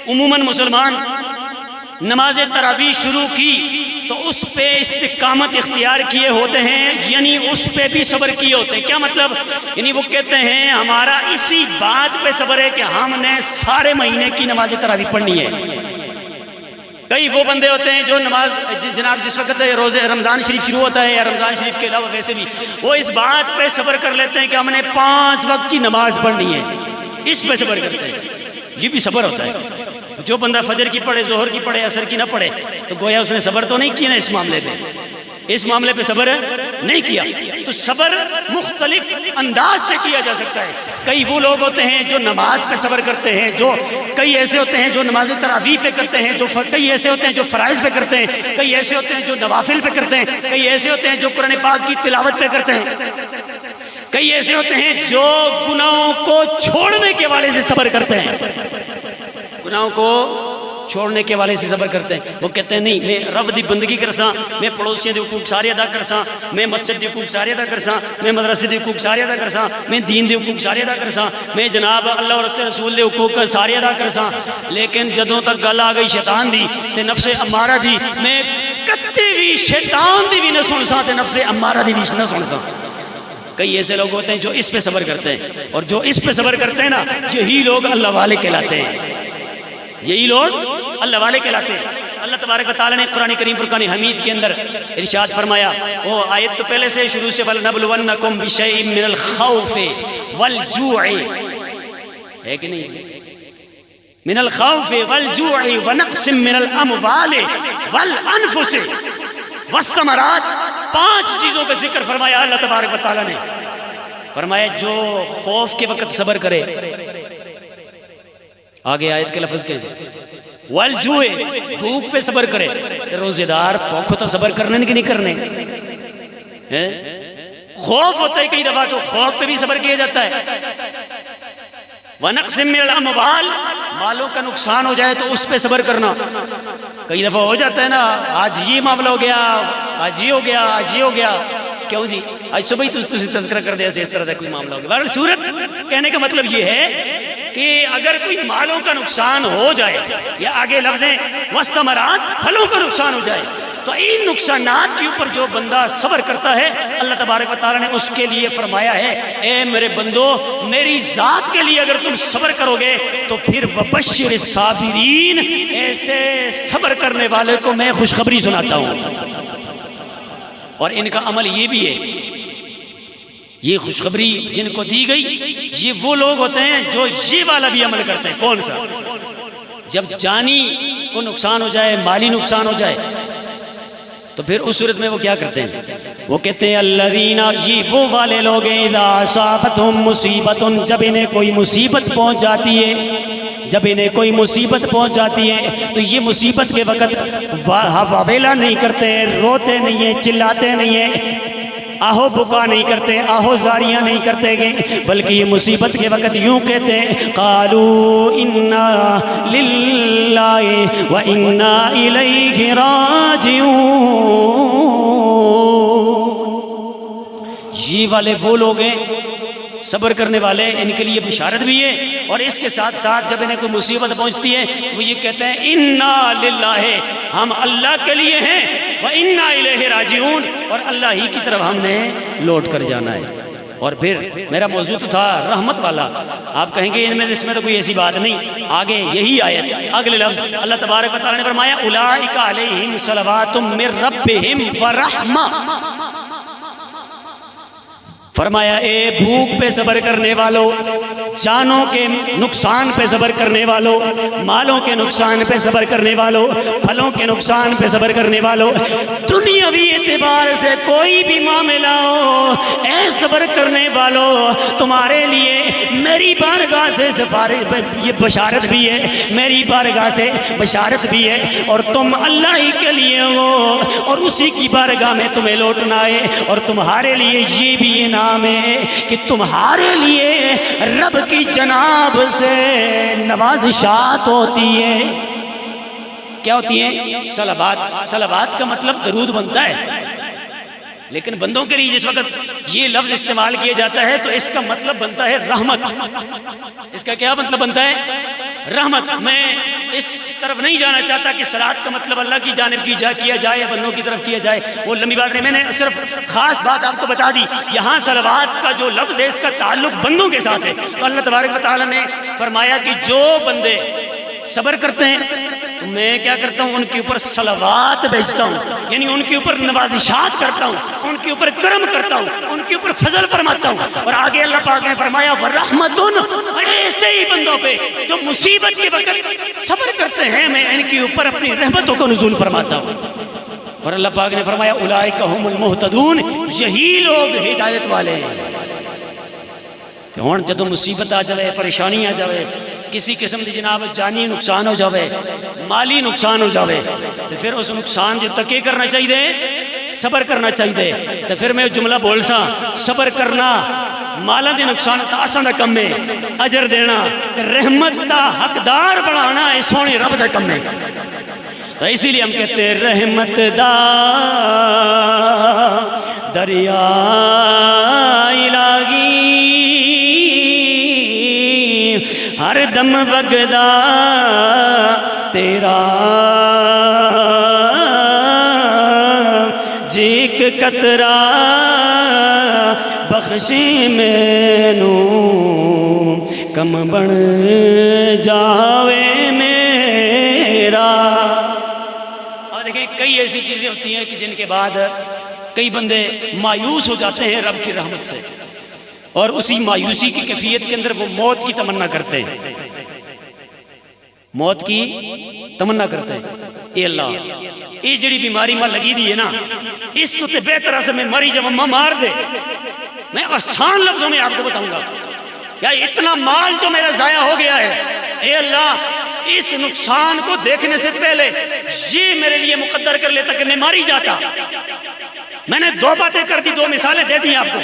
عموماً مسلمان نماز تراویح شروع کی تو اس پہ استقامت اختیار کیے ہوتے ہیں، یعنی اس پہ بھی صبر کیے ہوتے ہیں۔ کیا مطلب؟ یعنی وہ کہتے ہیں ہمارا اسی بات پہ صبر ہے کہ ہم نے سارے مہینے کی نماز تراویح پڑھنی ہے۔ کئی وہ بندے ہوتے ہیں جو نماز جناب جس وقت روزے رمضان شریف شروع ہوتا ہے یا رمضان شریف کے علاوہ ویسے بھی وہ اس بات پہ صبر کر لیتے ہیں کہ ہم نے 5 وقت کی نماز پڑھنی ہے، اس پہ صبر کرتے ہیں۔ یہ بھی صبر ہوتا ہے۔ جو بندہ فجر کی پڑھے، ظہر کی پڑھے، عصر کی نہ پڑھے تو گویا اس نے صبر تو نہیں کیا نا، اس معاملے پہ صبر نہیں کیا۔ تو صبر مختلف انداز سے کیا جا سکتا ہے۔ کئی وہ لوگ ہوتے ہیں جو نماز پہ صبر کرتے ہیں، جو کئی ایسے ہوتے ہیں جو نماز تراویح پہ کرتے ہیں، جو کئی ایسے ہوتے ہیں جو فرائض پہ کرتے ہیں، کئی ایسے ہوتے ہیں جو نوافل پہ کرتے ہیں، کئی ایسے ہوتے ہیں جو قرآن پاک کی تلاوت پہ کرتے ہیں، کئی ایسے ہوتے ہیں جو گناہوں کو چھوڑنے کے والے سے صبر کرتے ہیں، گناہوں کو چھوڑنے کے والے سے صبر کرتے ہیں۔ وہ کہتے ہیں نہیں میں رب دی بندگی کرساں، میں پڑوسیاں دے حقوق سارے ادا کرساں، میں مسجد دے حقوق سارے ادا کرساں، میں مدرسے دے حقوق سارے ادا کرساں، میں دین دے حقوق سارے ادا کرساں، میں جناب اللہ اور اس رسول دے حقوق سارے ادا کرساں، لیکن جدوں تک گل آ گئی شیطان دی تے نفس امارہ دی، میں کتے بھی شیطان دی بھی نہ سن ساں تے نفس امارہ دی بھی نہ سن ساں۔ کئی ایسے لوگ ہوتے ہیں جو اس پہ صبر کرتے ہیں، اور جو اس پہ صبر کرتے ہیں نا یہی لوگ اللہ والے کہلاتے ہیں، یہی لوگ اللہ والے کہلاتے ہیں۔ اللہ تبارک و تعالیٰ نے قرآن کریم فرقان حمید کے اندر ارشاد فرمایا، وہ آیت تو پہلے سے شروع سے وَلْنَبْلُوَنَّكُمْ بِشَيْءٍ مِّنَ الْخَوْفِ وَالْجُوعِ، ہے کہ نہیں؟ من الخوف والجوع ونقص من الاموال والانفس والثمرات، 5 چیزوں کا ذکر فرمایا اللہ تبارک و تعالیٰ نے۔ فرمایا جو خوف کے وقت صبر کرے، آگے آیت کے لفظ کے والجوع بھوک پہ صبر کرے، روزے دار بھوک ہوتا صبر کرنے کی نہیں کرنے، خوف ہوتا ہے کئی دفعہ تو خوف پہ بھی صبر کیا جاتا ہے۔ وَنَقْسِم مِّنَ الْأَمْوَالِ، مالوں کا نقصان ہو جائے تو اس پہ صبر کرنا، کئی دفعہ ہو جاتا ہے نا، آج یہ معاملہ ہو گیا، آج یہ ہو گیا، آج یہ ہو گیا، کیوں جی آج صبح ہی تجھے تذکرہ کر دیا اس طرح سے کوئی معاملہ ہو گیا۔ بہرحال صورت کہنے کا مطلب یہ ہے کہ اگر کوئی مالوں کا نقصان ہو جائے یا آگے لفظ ہیں وَالثَّمَرَاتِ، پھلوں کا نقصان ہو جائے، تو ان نقصانات کے اوپر جو بندہ صبر کرتا ہے اللہ تبارک و تعالیٰ نے اس کے لیے فرمایا ہے اے میرے بندو میری ذات کے لیے اگر تم صبر کرو گے تو پھر وَبَشِّرِ الصَّابِرِينَ، ایسے صبر کرنے والے کو میں خوشخبری سناتا ہوں۔ اور ان کا عمل یہ بھی ہے، یہ خوشخبری جن کو دی گئی یہ وہ لوگ ہوتے ہیں جو یہ والا بھی عمل کرتے ہیں۔ کون سا؟ جب جانی کو نقصان ہو جائے، مالی نقصان ہو جائے تو پھر اس صورت میں وہ کیا کرتے ہیں؟ وہ کہتے ہیں الذین، یہ وہ والے لوگ ہیں اذا اصابتہم مصیبت، جب انہیں کوئی مصیبت پہنچ جاتی ہے، جب انہیں کوئی مصیبت پہنچ جاتی ہے تو یہ مصیبت کے وقت واویلا نہیں کرتے، روتے نہیں ہیں، چلاتے نہیں ہیں، آہو بکا نہیں کرتے، آہو زاریاں نہیں کرتے گے، بلکہ یہ مصیبت کے وقت یوں کہتے ہیں قالوا انا للہ و انا الیہ راجعون۔ یہ والے وہ لوگ ہیں صبر کرنے والے، ان کے لیے بشارت بھی ہے، اور اس کے ساتھ ساتھ جب انہیں کوئی مصیبت پہنچتی ہے وہ یہ کہتے ہیں انا للہ، ہم اللہ کے لیے ہیں، وَإِنَّا إِلَيْهِ رَاجِعُونَ، اور اللہ ہی کی طرف ہم نے لوٹ کر جانا ہے۔ اور پھر میرا موضوع تو تھا رحمت والا، آپ کہیں گے اس میں تو کوئی ایسی بات نہیں، آگے یہی آیت اگلے لفظ اللہ تبارک و تعالیٰ نے فرمایا اولئک علیہم صلوات من ربہم ورحمہ، فرمایا اے بھوک پہ صبر کرنے والو، جانوں کے نقصان پہ صبر کرنے والوں، مالوں کے نقصان پہ صبر کرنے والوں، پھلوں کے نقصان پہ صبر کرنے والوں، دنیاوی اعتبار سے کوئی بھی معاملہ ہو، اے صبر کرنے والوں، تمہارے لیے میری بارگاہ سے یہ بشارت بھی ہے، میری بارگاہ سے بشارت بھی ہے، اور تم اللہ ہی کے لیے ہو اور اسی کی بارگاہ میں تمہیں لوٹنا ہے، اور تمہارے لیے یہ بھی انعام ہے کہ تمہارے لیے رب کی جناب سے نوازشات ہوتی ہے۔ کیا ہوتی ہیں؟ صلوات۔ صلوات کا مطلب درود بنتا ہے، لیکن بندوں کے لیے جس وقت یہ لفظ استعمال کیا جاتا ہے تو اس کا مطلب بنتا ہے رحمت۔ اس کا کیا مطلب بنتا ہے؟ رحمت۔ میں اس طرف نہیں جانا چاہتا کہ صلوات کا مطلب اللہ کی جانب کیا جائے یا بندوں کی طرف کیا جائے، وہ لمبی بات نہیں، میں نے صرف خاص بات آپ کو بتا دی۔ یہاں صلوات کا جو لفظ ہے اس کا تعلق بندوں کے ساتھ ہے، تو اللہ تبارک و تعالیٰ نے فرمایا کہ جو بندے صبر کرتے ہیں تو میں کیا کرتا ہوں، ان کے اوپر صلوات بھیجتا ہوں، یعنی ان کے اوپر نوازشات کرتا ہوں، ان کے اوپر کرم کرتا ہوں، ان کے اوپر فضل فرماتا ہوں۔ اور آگے اللہ پاک نے فرمایا وَرَحْمَةٌ، ایسے ہی بندوں پہ جو مصیبت کے وقت صبر کرتے ہیں میں ان کے اوپر اپنی رحمتوں کو نزول فرماتا ہوں۔ اور اللہ پاک نے فرمایا اولئک ھم المہتدون، یہی لوگ ہدایت والے ہیں۔ ہوں جدو مصیبت آ جائے، پریشانی آ جائے، کسی قسم کی جناب جانی نقصان ہو جائے، مالی نقصان ہو جائے، تو پھر اس نقصان جو تک کرنا چاہیے، صبر کرنا چاہیے۔ تو پھر میں جملہ بول سا، صبر کرنا مالا دے نقصان آسان دا کم ہے، اجر دینا رحمت دا حقدار بنانا ہے سونے رب دا کم ہے۔ تو اسی لیے ہم کہتے ہیں رحمت دا دریا الہی ہر دم وگدا تیرا، جیک قطرہ بخشی مینوں کم بن جاوے میرا۔ اور دیکھیں کئی ایسی چیزیں ہوتی ہیں کہ جن کے بعد کئی بندے مایوس ہو جاتے ہیں رب کی رحمت سے، اور اسی مایوسی کی کیفیت کے اندر وہ موت کی تمنا کرتے ہیں، موت کی تمنا کرتے ہیں۔ اے اللہ یہ جڑی بیماری ماں لگی دی ہے نا، اس کو تے بہتر سے میں مری جب ماں مار دے۔ میں آسان لفظوں میں آپ کو بتاؤں گا، یا اتنا مال جو میرا ضائع ہو گیا ہے، اے اللہ اس نقصان کو دیکھنے سے پہلے یہ میرے لیے مقدر کر لیتا کہ میں ماری جاتا۔ میں نے دو باتیں کر دی، دو مثالیں دے دی آپ کو۔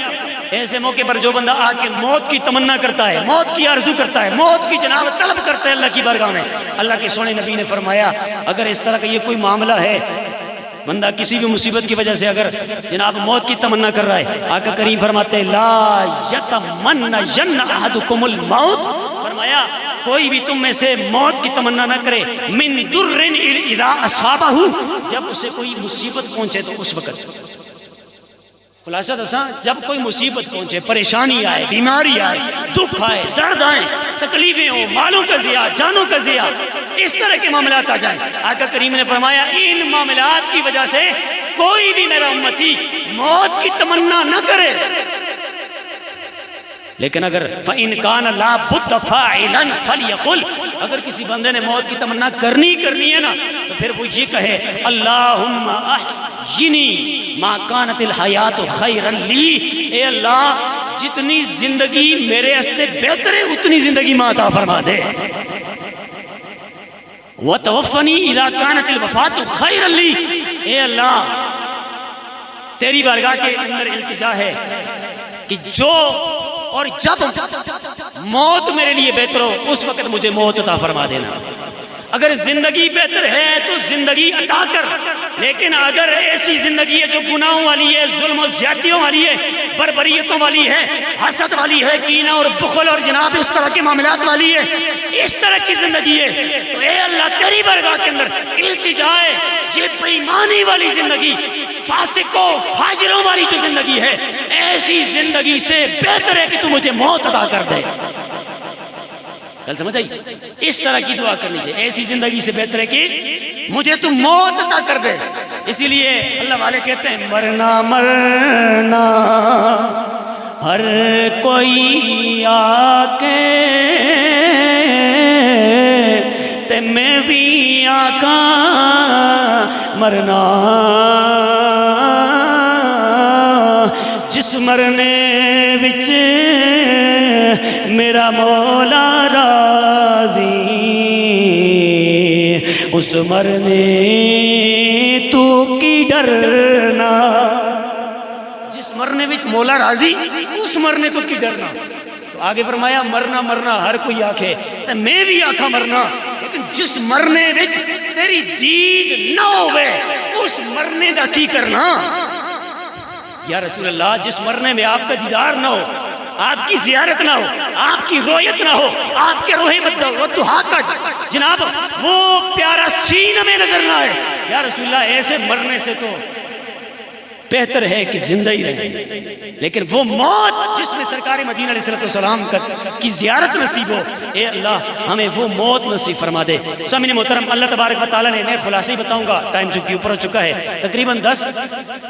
ایسے موقع پر جو بندہ آ کے موت کی تمنا کرتا ہے، موت کی آرزو کرتا ہے، موت کی جناب طلب کرتا ہے اللہ کی بارگاہ میں، اللہ کے سونے نبی نے فرمایا اگر اس طرح کا یہ کوئی معاملہ ہے، بندہ کسی بھی مصیبت کی وجہ سے اگر جناب موت کی تمنا کر رہا ہے، آقا کریم فرماتے ہیں لا یتمنین احدکم الموت، فرمایا کوئی بھی تم میں سے موت کی تمنا نہ کرے، من در اذا اصابہ، جب اسے کوئی مصیبت پہنچے تو اس وقت۔ خلاصہ دساں، جب کوئی مصیبت پہنچے، پریشانی آئے، بیماری آئے، دکھ آئے، درد آئے، تکلیفیں ہوں، مالوں کا ضیاع، جانوں کا ضیاع، اس طرح کے معاملات آ جائیں، آقا کریم نے فرمایا ان معاملات کی وجہ سے کوئی بھی میرا امتی موت کی تمنا نہ کرے، لیکن اگر فَإِنْ كَانَ لَا بُدَّ فَاعِلًا فَلْيَقُلْ، اگر کسی بندے نے موت کی تمنا کرنی ہے نا تو پھر وہ یہ کہے اللہم احیینی ما کانت الحیات خیرا لی، اے اللہ جتنی زندگی میرے استے بہتر ہے اتنی زندگی ماں عطا فرما دے، وَتَوَفَّنِي اِذَا كَانَتِ الْوَفَاتُ خَيْرًا لِي، اے اللہ تیری بارگاہ کے اندر التجا ہے کہ جو اور جب موت میرے لیے بہتر ہو اس وقت مجھے موت عطا فرما دینا۔ اگر زندگی بہتر ہے تو زندگی عطا کر، لیکن اگر ایسی زندگی ہے جو گناہوں والی ہے، ظلم و زیادتیوں والی ہے، بربریتوں والی ہے، حسد والی ہے، کینہ اور بخل اور جناب اس طرح کے معاملات والی ہے، اس طرح کی زندگی ہے تو اے اللہ تیری بارگاہ کے اندر التجا ہے، یہ بے ایمانی والی زندگی، فاسقوں فاجروں والی جو زندگی ہے، ایسی زندگی سے بہتر ہے کہ تو مجھے موت عطا کر دے۔ کل سمجھ آئی؟ اس طرح کی دعا کرنی چاہیے، ایسی زندگی سے بہتر ہے کہ مجھے تو موت عطا کر دے۔ اسی لیے اللہ والے کہتے ہیں مرنا مرنا ہر کوئی آکے تے میں بھی آکا مرنا، جس مرنے وچ میرا مولا راضی، اس مرنے تو کی ڈرنا، جس مرنے وچ مولا راضی اس مرنے تو کی ڈرنا۔ تو آگے فرمایا مرنا مرنا ہر کوئی آکھے تے میں بھی آکھا مرنا، لیکن جس مرنے وچ تیری دید نہ ہوئے اس مرنے دا کی کرنا۔ یا رسول اللہ جس مرنے میں آپ کا دیدار نہ ہو، آپ کی زیارت نہ ہو، آپ کی رویت نہ ہو، آپ کے روح ودہا کا جناب وہ پیارا سینہ میں نظر نہ آئے، یا رسول اللہ ایسے مرنے سے تو بہتر ہے کہ زندہ ہی رہے، لیکن وہ موت جس میں سرکار مدینہ علیہ السلام کی زیارت نصیب ہو، اے اللہ ہمیں وہ موت نصیب فرما دے۔ سامعین محترم، اللہ تبارک و تعالیٰ نے، میں خلاصہ ہی بتاؤں گا، ٹائم چونکہ اوپر ہو چکا ہے، تقریباً 10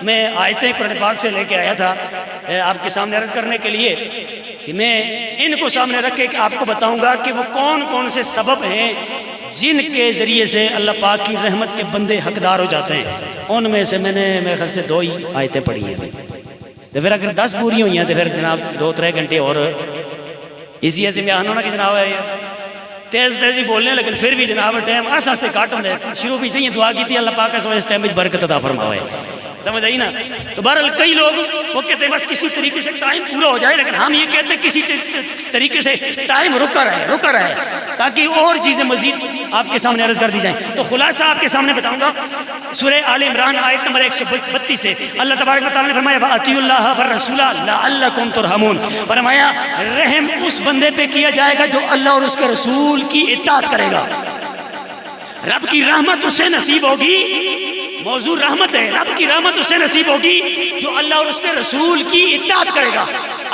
میں آیتیں قرآن پاک سے لے کے آیا تھا آپ کے سامنے عرض کرنے کے لیے، کہ میں ان کو سامنے رکھ کے آپ کو بتاؤں گا کہ وہ کون کون سے سبب ہیں جن کے ذریعے سے اللہ پاک کی رحمت کے بندے حقدار ہو جاتے ہیں۔ ان میں سے میں نے میرے خیال سے 2 ہی آیتیں پڑھی ہیں، تو پھر اگر 10 پوری ہوئی ہیں تو پھر جناب 2-3 گھنٹے اور اسی ایسے میں آنا کہ جناب تیز ہی بولنے، لیکن پھر بھی جناب ٹائم آسان سے کاٹ ہوں شروع بھی تھی دعا کی تھی اللہ پاک کا اس ٹائم میں برکت عطا فرمائے، سمجھ آئی نا۔ تو بہرحال کئی لوگ وہ کہتے ہیں بس کسی طریقے سے ٹائم پورا ہو جائے، لیکن ہم یہ کہتے ہیں کسی طریقے سے ٹائم رکا رہے تاکہ اور چیزیں مزید آپ کے سامنے عرض کر دی جائیں۔ تو خلاصہ آپ کے سامنے بتاؤں گا، سورہ آل عمران آیت نمبر 132 سے اللہ تبارک و تعالیٰ نے فرمایا وَأَطِیعُوا اللَّهَ وَالرَّسُولَ لَعَلَّکُمْ تُرْحَمُونَ، فرمایا رحم اس بندے پہ کیا جائے گا جو اللہ اور اس کے رسول کی اطاعت کرے گا، رب کی رحمت اسے نصیب ہوگی، موضوع رحمت ہے، رب کی رحمت اسے نصیب ہوگی جو اللہ اور اس کے رسول کی اطاعت کرے گا۔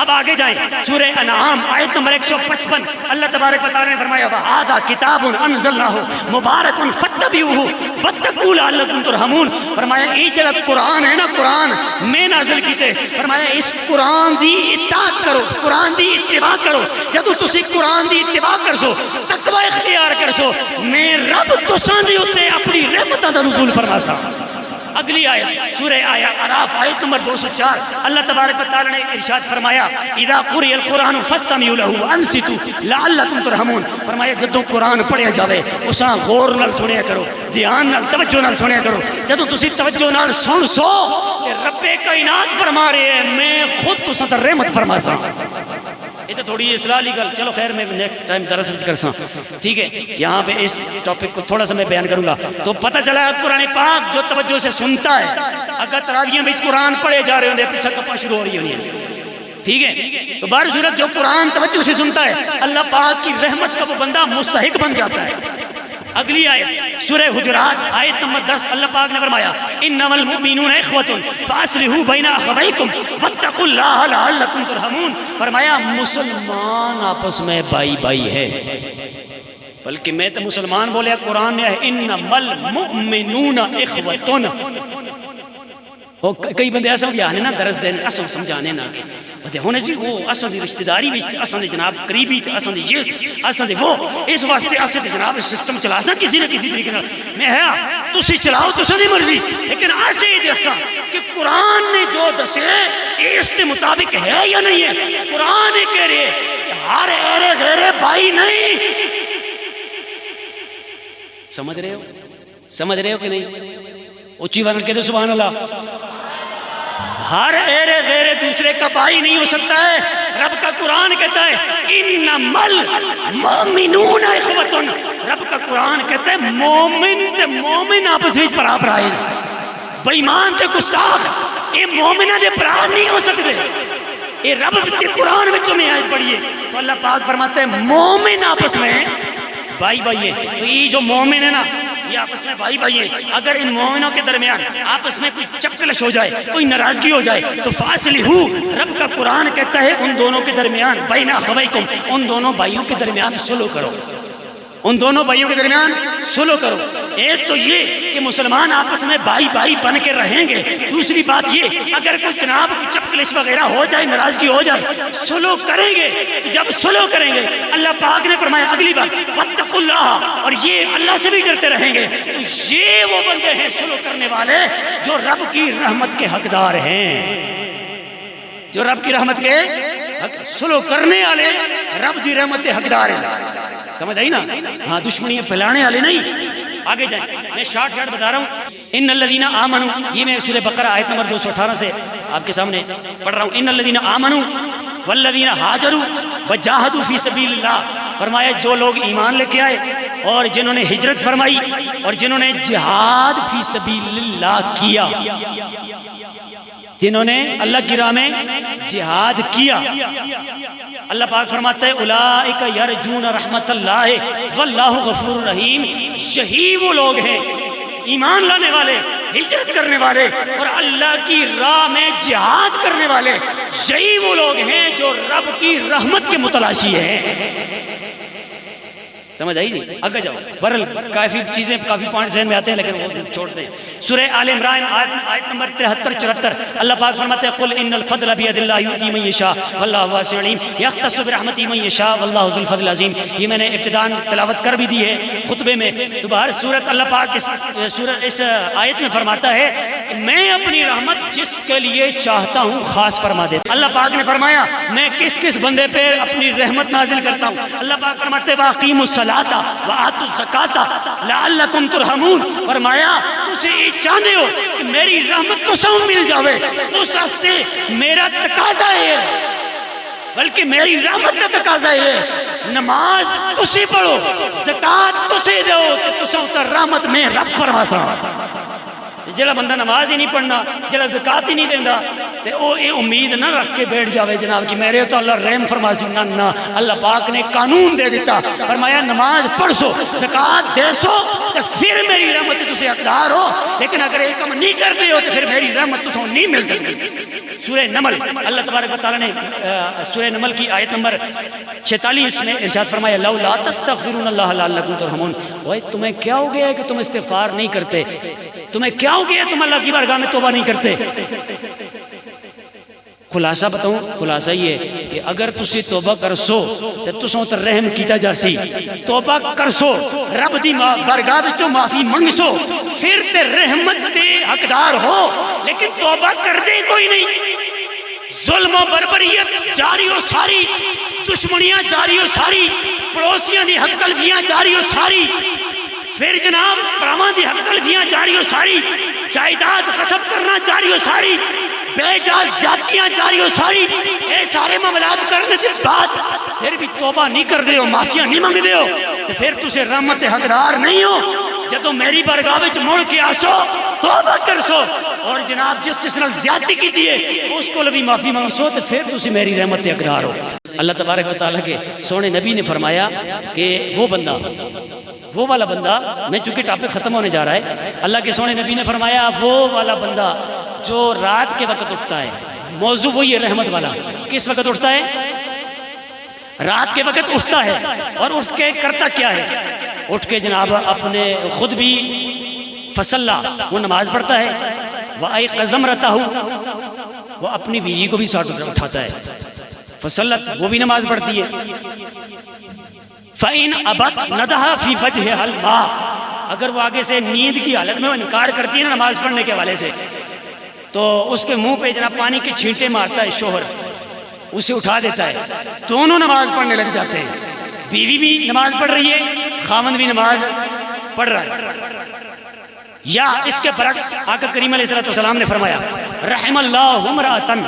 اب آگے جائیں، سورہ انعام آیت نمبر 155 اللہ تبارک و تعالیٰ نے فرمایا وَهَذَا كِتَابٌ أَنزَلْنَاهُ مُبَارَكٌ فَاتَّبِعُوهُ وَاتَّقُوا لَعَلَّكُمْ تُرْحَمُونَ، فرمایا یہ جڑا قرآن ہے نا، قرآن میں نازل کیتے، فرمایا اس قرآن دی اطاعت کرو، قرآن دی اتباع کرو، جدو تسی قرآن دی اتباع کرسو، تقوی اختیار کرسو، میں رب تساں دے اوتے اپنی رحمتاں دا نزول فرماسا۔ اگلی آیت سورہ اعراف آیت نمبر 204 اللہ تبارک و تعالی نے ارشاد فرمایا اذا قرئ القرآن فاستمعوا له وانصتوا لعلکم ترحمون، فرمایا جدوں قرآن پڑھیا جاوے اساں غور نال سنیا کرو، دھیان نال توجہ نال سنیا کرو، جدوں تسی توجہ نال سن سو رب کائنات فرما رہے ہیں میں خود تساں تے رحمت فرماساں۔ یہ تو تھوڑی اصلاح لی گل، چلو خیر میں نیکسٹ ٹائم درس وچ کرساں، ٹھیک ہے۔ یہاں پہ اس ٹاپک کو تھوڑا سا میں بیان کروں گا۔ تو پتہ چلا قرآن پاک جو توجہ سے سنتا ہے، اگر تراویح میں قرآن پڑھے جا رہے ہوندے پیچھے گپاں شروع ہو رہی ہونی ہیں، ٹھیک ہے۔ تو بہر صورت جو قرآن توجہ سے سنتا ہے اللہ پاک کی رحمت کا وہ بندہ مستحق بن جاتا ہے۔ اگلی آیت سورہ حجرات آیت نمبر 10 اللہ پاک نے فرمایا انما المؤمنون اخوة فاصلحوا بین اخویکم واتقوا اللہ لعلکم ترحمون، فرمایا مسلمان آپس میں بھائی بھائی ہے، بلکہ میں تو مسلمان بولے قرآن نے انما المؤمنون اخوة۔ کئی بندے ایسا بھی آنے نا درس دین اصل سمجھانے نا کہ ہونے جی وہ اصل دی رشتہ داری بھی اصل دی جناب قریبی اصل دی یہ اصل دی وہ اس واسطے اصل دی جناب سسٹم چلا سا کسی نہ کسی طریقے میں ہے تسی چلاؤ تسی دی مرضی، لیکن ایسے ہی دیکھ سا کہ قرآن نے جو دسے اس کے مطابق ہے یا نہیں ہے۔ قرآن ہی کہہ رہے کہ ہر ایرے غیرے بھائی نہیں، سمجھ رہے ہو کہ نہیں؟ اچھی ورن کہتے سبحان اللہ، ہر ایرے غیر دوسرے کا بھائی نہیں ہو سکتا ہے۔ رب کا قرآن کہتا ہے انما المؤمنون اخوة، رب کا قرآن کہتا ہے مومن تے مومن آپس میں برابر آئے، بے ایمان تے گستاخ یہ مومنہ دے برابر نہیں ہو سکتے۔ یہ رب کے قرآن وچوں میں آیت پڑھیے تو اللہ پاک فرماتے ہیں مومن آپس میں بھائی بھائی ہے۔ تو یہ جو مومن ہے نا یہ آپس میں بھائی بھائی ہیں، اگر ان مومنوں کے درمیان آپس میں کوئی چکلش ہو جائے، کوئی ناراضگی ہو جائے تو فاصلحو، رب کا قرآن کہتا ہے ان دونوں کے درمیان بین اخویکم، ان دونوں بھائیوں کے درمیان صلح کرو۔ ان دونوں بھائیوں کے درمیان سلو کرو. ایک تو یہ کہ مسلمان آپس میں بھائی بھائی بن کے رہیں گے. دوسری بات یہ اگر کوئی جناب چپکلش وغیرہ ہو جائے, ناراضگی ہو جائے, سلو کریں گے. جب سلو کریں گے اللہ پاک نے فرمایا اگلی بات واتقوا اللہ, اور یہ اللہ سے بھی ڈرتے رہیں گے. تو یہ وہ بندے ہیں سلو کرنے والے جو رب کی رحمت کے حقدار ہیں, جو رب کی رحمت کے سلو کرنے والے رب دی رحمت کے حقدار ہیں. سمجھ آئی نا؟ ہاں, دشمنیاں پھیلانے والے نہیں. آگے جائیں, میں شارٹ بتا رہا ہوں. ان الذین آمنوا, یہ میں سورہ بقرہ آیت نمبر 218 سے آپ کے سامنے پڑھ رہا ہوں. ان الذین آمنوا والذین ہاجروا وجاہدوا فی سبیل اللہ, فرمایا جو لوگ ایمان لے کے آئے اور جنہوں نے ہجرت فرمائی اور جنہوں نے جہاد فی سبیل اللہ کیا, جنہوں نے اللہ کی راہ میں جہاد کیا. اللہ پاک فرماتا ہے اولئک یرجون رحمت اللہ واللہ غفور رحیم. یہی وہ لوگ ہیں ایمان لانے والے, ہجرت کرنے والے اور اللہ کی راہ میں جہاد کرنے والے. یہی وہ لوگ ہیں جو رب کی رحمت کے متلاشی ہیں. سمجھ آئی نہیں؟ آگے جاؤ. برل کافی چیزیں کافی پوائنٹ ذہن میں آتے ہیں لیکن وہ چھوڑ دیں. سورہ آل عمران آیت نمبر 73-74 اللہ پاک فرماتے ہیں قل ان الفضل بید اللہ یؤتی من یشاء واللہ واسع علیم یختص برحمتہ من یشاء واللہ ذو الفضل العظیم. یہ میں نے ابتداءً تلاوت کر بھی دی ہے خطبے میں. تو بہر صورت اللہ پاک اس آیت میں فرماتا ہے کہ میں اپنی رحمت جس کے لیے چاہتا ہوں خاص فرما دیتا. اللہ پاک نے فرمایا میں کس کس بندے پہ اپنی رحمت نازل کرتا ہوں. اللہ پاک فرماتے ہیں واقیموا الصلاۃ وآتوا الزکاۃ لعلکم ترحمون. فرمایا تسی یہ چاہتے ہو کہ میری رحمت تساں مل جاوے, اس واسطے میرا تقاضا ہے, بلکہ میری رحمت کا تقاضا ہے نماز تسی پڑھو, زکات تسی دو کہ تساں تے رحمت میں رب فرماسا. جڑا بندہ نماز ہی نہیں پڑھنا, جڑا زکات ہی نہیں دیندا, تے او یہ امید نہ رکھ کے بیٹھ جاوے جناب کہ میرے تو اللہ رحم فرماسی. نہ, اللہ پاک نے قانون دے دیتا, فرمایا نماز پڑھ سو, زکات دے سو, تے پھر میری رحمت تسی حقدار ہو. لیکن اگر یہ کام نہیں کرتے ہو تو پھر میری رحمت تساں نہیں مل سکتی. سورہ نمل اللہ تبارک و تعالی نے سورہ نمل کی آیت نمبر 46 میں ارشاد فرمایا لولا تستغفرون اللہ لعلکم ترحمون. اوئے تمہیں کیا ہو گیا ہے کہ تم استغفار نہیں کرتے؟ تمہیں کیا ہو گیا تم اللہ کی بارگاہ میں توبہ نہیں کرتے؟ خلاصہ بتاؤں, خلاصہ یہ ہے کہ اگر تسی توبہ کرسو تے تساں تے رحم کیتا جاسی. توبہ کرسو, رب دی بارگاہ وچوں معافی منگسو, پھر تے رحمت دے حقدار ہو. لیکن توبہ کر دے کوئی نہیں, ظلم و بربریت جاری و ساری, دشمنیاں جاری و ساری, پڑوسیاں دی حق تلفیاں جاری و ساری, پھر جناب پراواں دی حق تلفیاں جاری و ساری, جائیداد غصب کرنا جاری و ساری, بے جا زیادتیاں جاری و ساری. اے سارے معاملات کرنے کے بعد پھر بھی توبہ نہیں کر دے ہو, معافیاں نہیں منگ دے ہو, تو پھر تسے رحمت حقدار نہیں ہو. جدو میری بارگاہ وچ مڑ کے آسو توبہ کرسو اور جناب جس نال زیادتی کی دیئے اس کو بھی معافی منگسو, تو پھر تسی میری رحمت حقدار ہو. اللہ تبارک و تعالیٰ کے سونے نبی نے فرمایا کہ وہ بندہ, وہ والا بندہ, میں چونکہ ٹاپک ختم ہونے جا رہا ہے, اللہ کے سونے نبی نے فرمایا وہ والا بندہ جو رات کے وقت اٹھتا ہے. موضوع وہی ہے رحمت والا. کس وقت اٹھتا ہے؟ رات کے وقت اٹھتا ہے. اور اٹھ کے کرتا کیا ہے؟ اٹھ کے جناب اپنے خود بھی فصلہ, وہ نماز پڑھتا ہے, وَأَيْقَظَ امْرَأَتَهُ, وہ اپنی بیوی کو بھی ساتھ اٹھاتا ہے. فصلت, وہ بھی نماز پڑھتی ہے. فَإِنْ أَبَتْ نَدَهَا فِي وَجْهِهَا الْمَاءُ, اگر وہ آگے سے نیند کی حالت میں وہ انکار کرتی ہے نا نماز پڑھنے کے حوالے سے, تو اس کے منہ پہ جناب پانی کے چھینٹے مارتا ہے شوہر, اسے اٹھا دیتا ہے. دونوں نماز پڑھنے لگ جاتے ہیں. بیوی بھی نماز پڑھ رہی ہے, خاوند بھی نماز پڑھ رہا ہے. یا اس کے برعکس آقا کریم علیہ السلام نے فرمایا رحم اللہ امرأتن,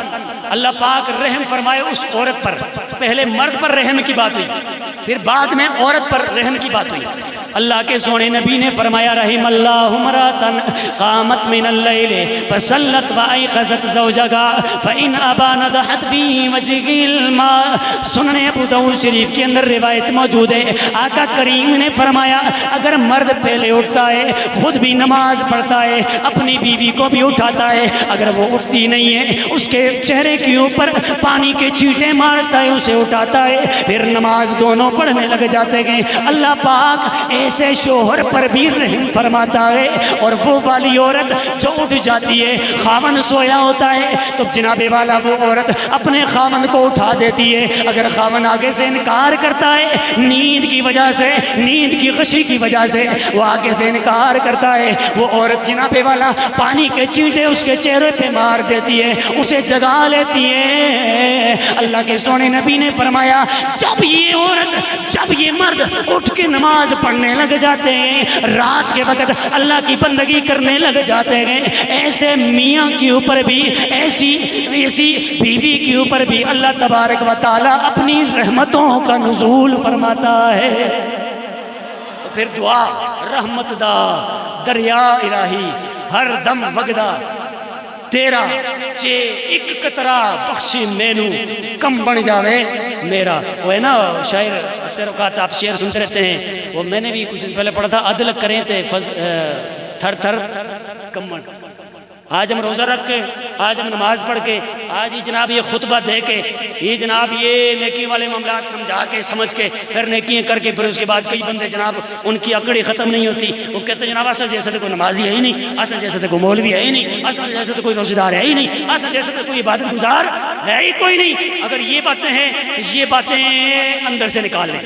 اللہ پاک رحم فرمائے اس عورت پر. پہلے مرد پر رحم کی بات ہوئی, پھر بعد میں عورت پر رحم کی بات ہوئی. اللہ کے سونے نبی نے فرمایا رحم اللہ امراتن قامت من اللیل فصلت وایقظت زوجہا فإن ابا نضحت فی وجهہ الماء۔ سنن ابو داؤد شریف کے اندر روایت موجود ہے، آقا کریم نے فرمایا اگر مرد پہلے اٹھتا ہے، خود بھی نماز پڑھتا ہے، اپنی بیوی کو بھی اٹھاتا ہے، اگر وہ اٹھتی نہیں ہے اس کے چہرے کے اوپر پانی کے چھینٹے مارتا ہے، اسے اٹھاتا ہے، پھر نماز دونوں پڑھنے لگ جاتے ہیں، اللہ پاک ایسے شوہر پر بھی رحم فرماتا ہے۔ اور وہ والی عورت جو اٹھ جاتی ہے، خاوند سویا ہوتا ہے تو جناب والا وہ عورت اپنے خاوند کو اٹھا دیتی ہے، اگر خاوند آگے سے انکار کرتا ہے نیند کی وجہ سے، نیند کی غشی کی وجہ سے وہ آگے سے انکار کرتا ہے، وہ عورت جناب والا پانی کے چینٹے اس کے چہرے پہ مار دیتی ہے، اسے جگا لیتی ہے۔ اللہ کے سونے نبی نے فرمایا جب یہ عورت، جب یہ مرد اٹھ کے نماز پڑھنے لگ جاتے ہیں، رات کے وقت اللہ کی بندگی کرنے لگ جاتے ہیں، ایسے میاں کے اوپر بھی، ایسی بیوی کے اوپر بھی اللہ تبارک و تعالی اپنی رحمتوں کا نزول فرماتا ہے۔ پھر دعا رحمت دا دریا الہی ہر دم وگدا تیرا چے ایک قطرہ بخشی مینو کم بن جاوے میرا۔ وہ ہے نا شاعر، اکثر اوقات آپ شعر سنتے رہتے ہیں، وہ میں نے بھی کچھ دن پہلے پڑھا تھا، عدل کریں تے تھر تھر کمبن۔ آج ہم روزہ رکھ کے، آج ہم نماز پڑھ کے، آج ہی جناب یہ خطبہ دے کے، یہ جناب یہ نیکی والے معاملات سمجھا کے سمجھ کے پھر نیکیاں کر کے، پھر اس کے بعد کئی بندے جناب ان کی اکڑی ختم نہیں ہوتی، وہ کہتے ہیں جناب اصل جیسے تو کوئی نمازی ہے ہی نہیں، اصل جیسے تو کوئی مولوی ہے ہی نہیں، اصل جیسے تو کوئی روزہ دار ہے ہی نہیں، اصل جیسے تو کوئی عبادت گزار ہے ہی کوئی نہیں۔ اگر یہ باتیں ہیں، یہ باتیں اندر سے نکال لیں،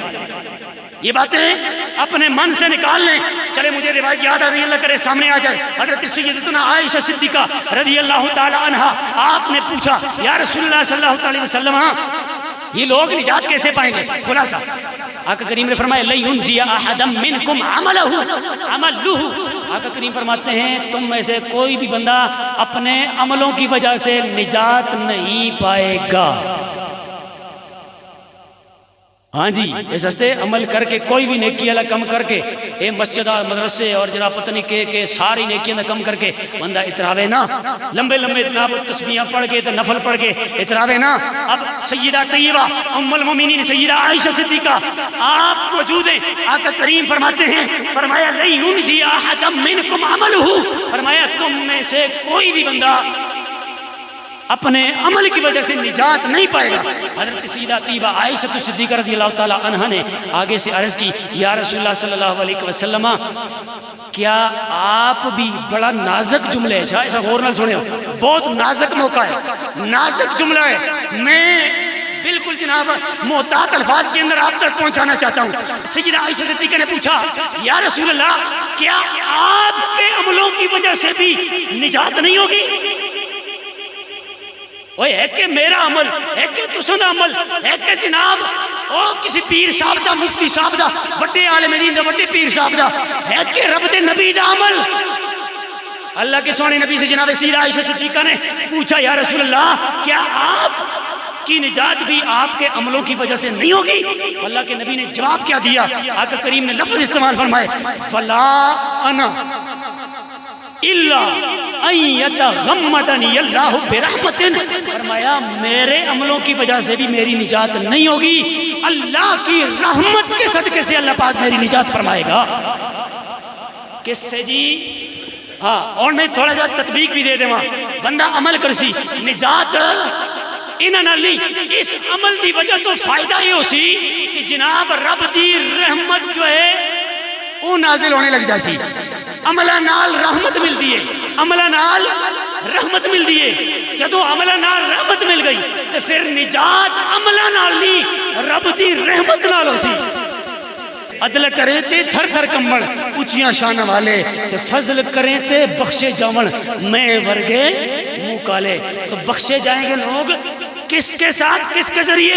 یہ باتیں اپنے من سے نکال لیں۔ چلے مجھے روایت یاد آ رہی ہے، اللہ کرے سامنے آ جائے۔ حضرت سیدتنا عائشہ صدیقہ رضی اللہ تعالی عنہا، آپ نے پوچھا یا رسول اللہ صلی اللہ علیہ وسلم یہ لوگ نجات کیسے پائیں گے؟ خلاصہ آقا کریم نے فرمایا لَن يُنْجِيَ أَحَدًا مِّنْكُمْ عَمَلُهُ۔ آقا کریم فرماتے ہیں تم میں سے کوئی بھی بندہ اپنے عملوں کی وجہ سے نجات نہیں پائے گا۔ ہاں جی، اس سے عمل کر کے کوئی بھی نیکی والا کم کر کے، اے مسجد اور مدرسے اور جناب پتنی کے ساری نیکیاں نہ کم کر کے بندہ اتراوے نا، لمبے لمبے جناب تسبیحاں پڑھ کے نفل پڑھ کے اتراوے نا۔ اب سیدہ طیبہ ام المومنین سیدہ عائشہ صدیقہ آپ موجود ہیں، آقا کریم فرماتے ہیں، فرمایا لَن يُنْجِيَ أَحَدًا مِّنْكُمْ عَمَلُهُ، فرمایا تم میں سے کوئی بھی بندہ اپنے عمل کی وجہ سے نجات نہیں پائے گا۔ حضرت سیدہ طیبہ عائشہ صدیقہ رضی اللہ تعالی عنہا نے آگے سے عرض کی یا رسول اللہ صلی اللہ علیہ وسلم کیا آپ بھی، بڑا نازک جملہ ہے، ایسا غور نہ سنے، بہت نازک موقع ہے، نازک جملہ ہے، میں بالکل جناب محتاط الفاظ کے اندر آپ تک پہنچانا چاہتا ہوں۔ سیدہ عائشہ صدیقہ نے پوچھا یا رسول اللہ کیا آپ کے عملوں کی وجہ سے بھی نجات نہیں ہوگی؟ وہ ہے کہ میرا عمل ہے کہ تسن عمل ہے کہ جناب او کسی پیر صاحب دا، مفتی صاحب دا، بڑے عالم دین دا، بڑے پیر صاحب دا، ہے کہ رب دے نبی دا عمل۔ اللہ کے سونے نبی سے جناب سیدہ عائشہ صدیقہ نے پوچھا یا رسول اللہ کیا آپ کی نجات بھی آپ کے عملوں کی وجہ سے نہیں ہوگی؟ اللہ کے نبی نے جواب کیا دیا؟ آقا کریم نے لفظ استعمال فرمائے فلا انا الا ان یتغمدنی اللہ برحمت، فرمایا میرے عملوں کی وجہ سے بھی میری نجات نہیں ہوگی، اللہ کی رحمت کے صدقے سے اللہ پاک میری نجات فرمائے گا۔ کس سے جی؟ ہاں، اور میں تھوڑا سا تطبیق بھی دے دے، وہاں بندہ عمل کرسی نجات انہاں نال نہیں، اس عمل دی وجہ تو فائدہ یہ ہو سی کہ جناب رب دی رحمت جو ہے وہ نازل ہونے لگ جاسی، عملہ نال رحمت ملتی ہے، عملہ نال رحمت ملتی ہے۔ جدو عملہ نال رحمت مل گئی تو پھر نجات عملہ نال نہیں رب دی رحمت نال ہو سی۔ عدل کریں تے تھر تھر کمبڑ اچیاں شان والے، فضل کریں تے بخشے جاون میں ورگے منہ کالے۔ تو بخشے جائیں گے لوگ کس کے ساتھ، کس کے ذریعے؟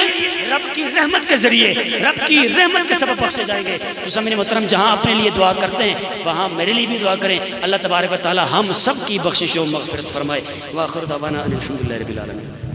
رب کی رحمت کے ذریعے، رب کی رحمت کے سبب بخشے جائیں گے۔ تو سامعین محترم جہاں اپنے لیے دعا کرتے ہیں وہاں میرے لیے بھی دعا کریں، اللہ تبارک و تعالی ہم سب کی بخشش و مغفرت فرمائے۔ وآخر دعوانا ان الحمدللہ رب العالمین۔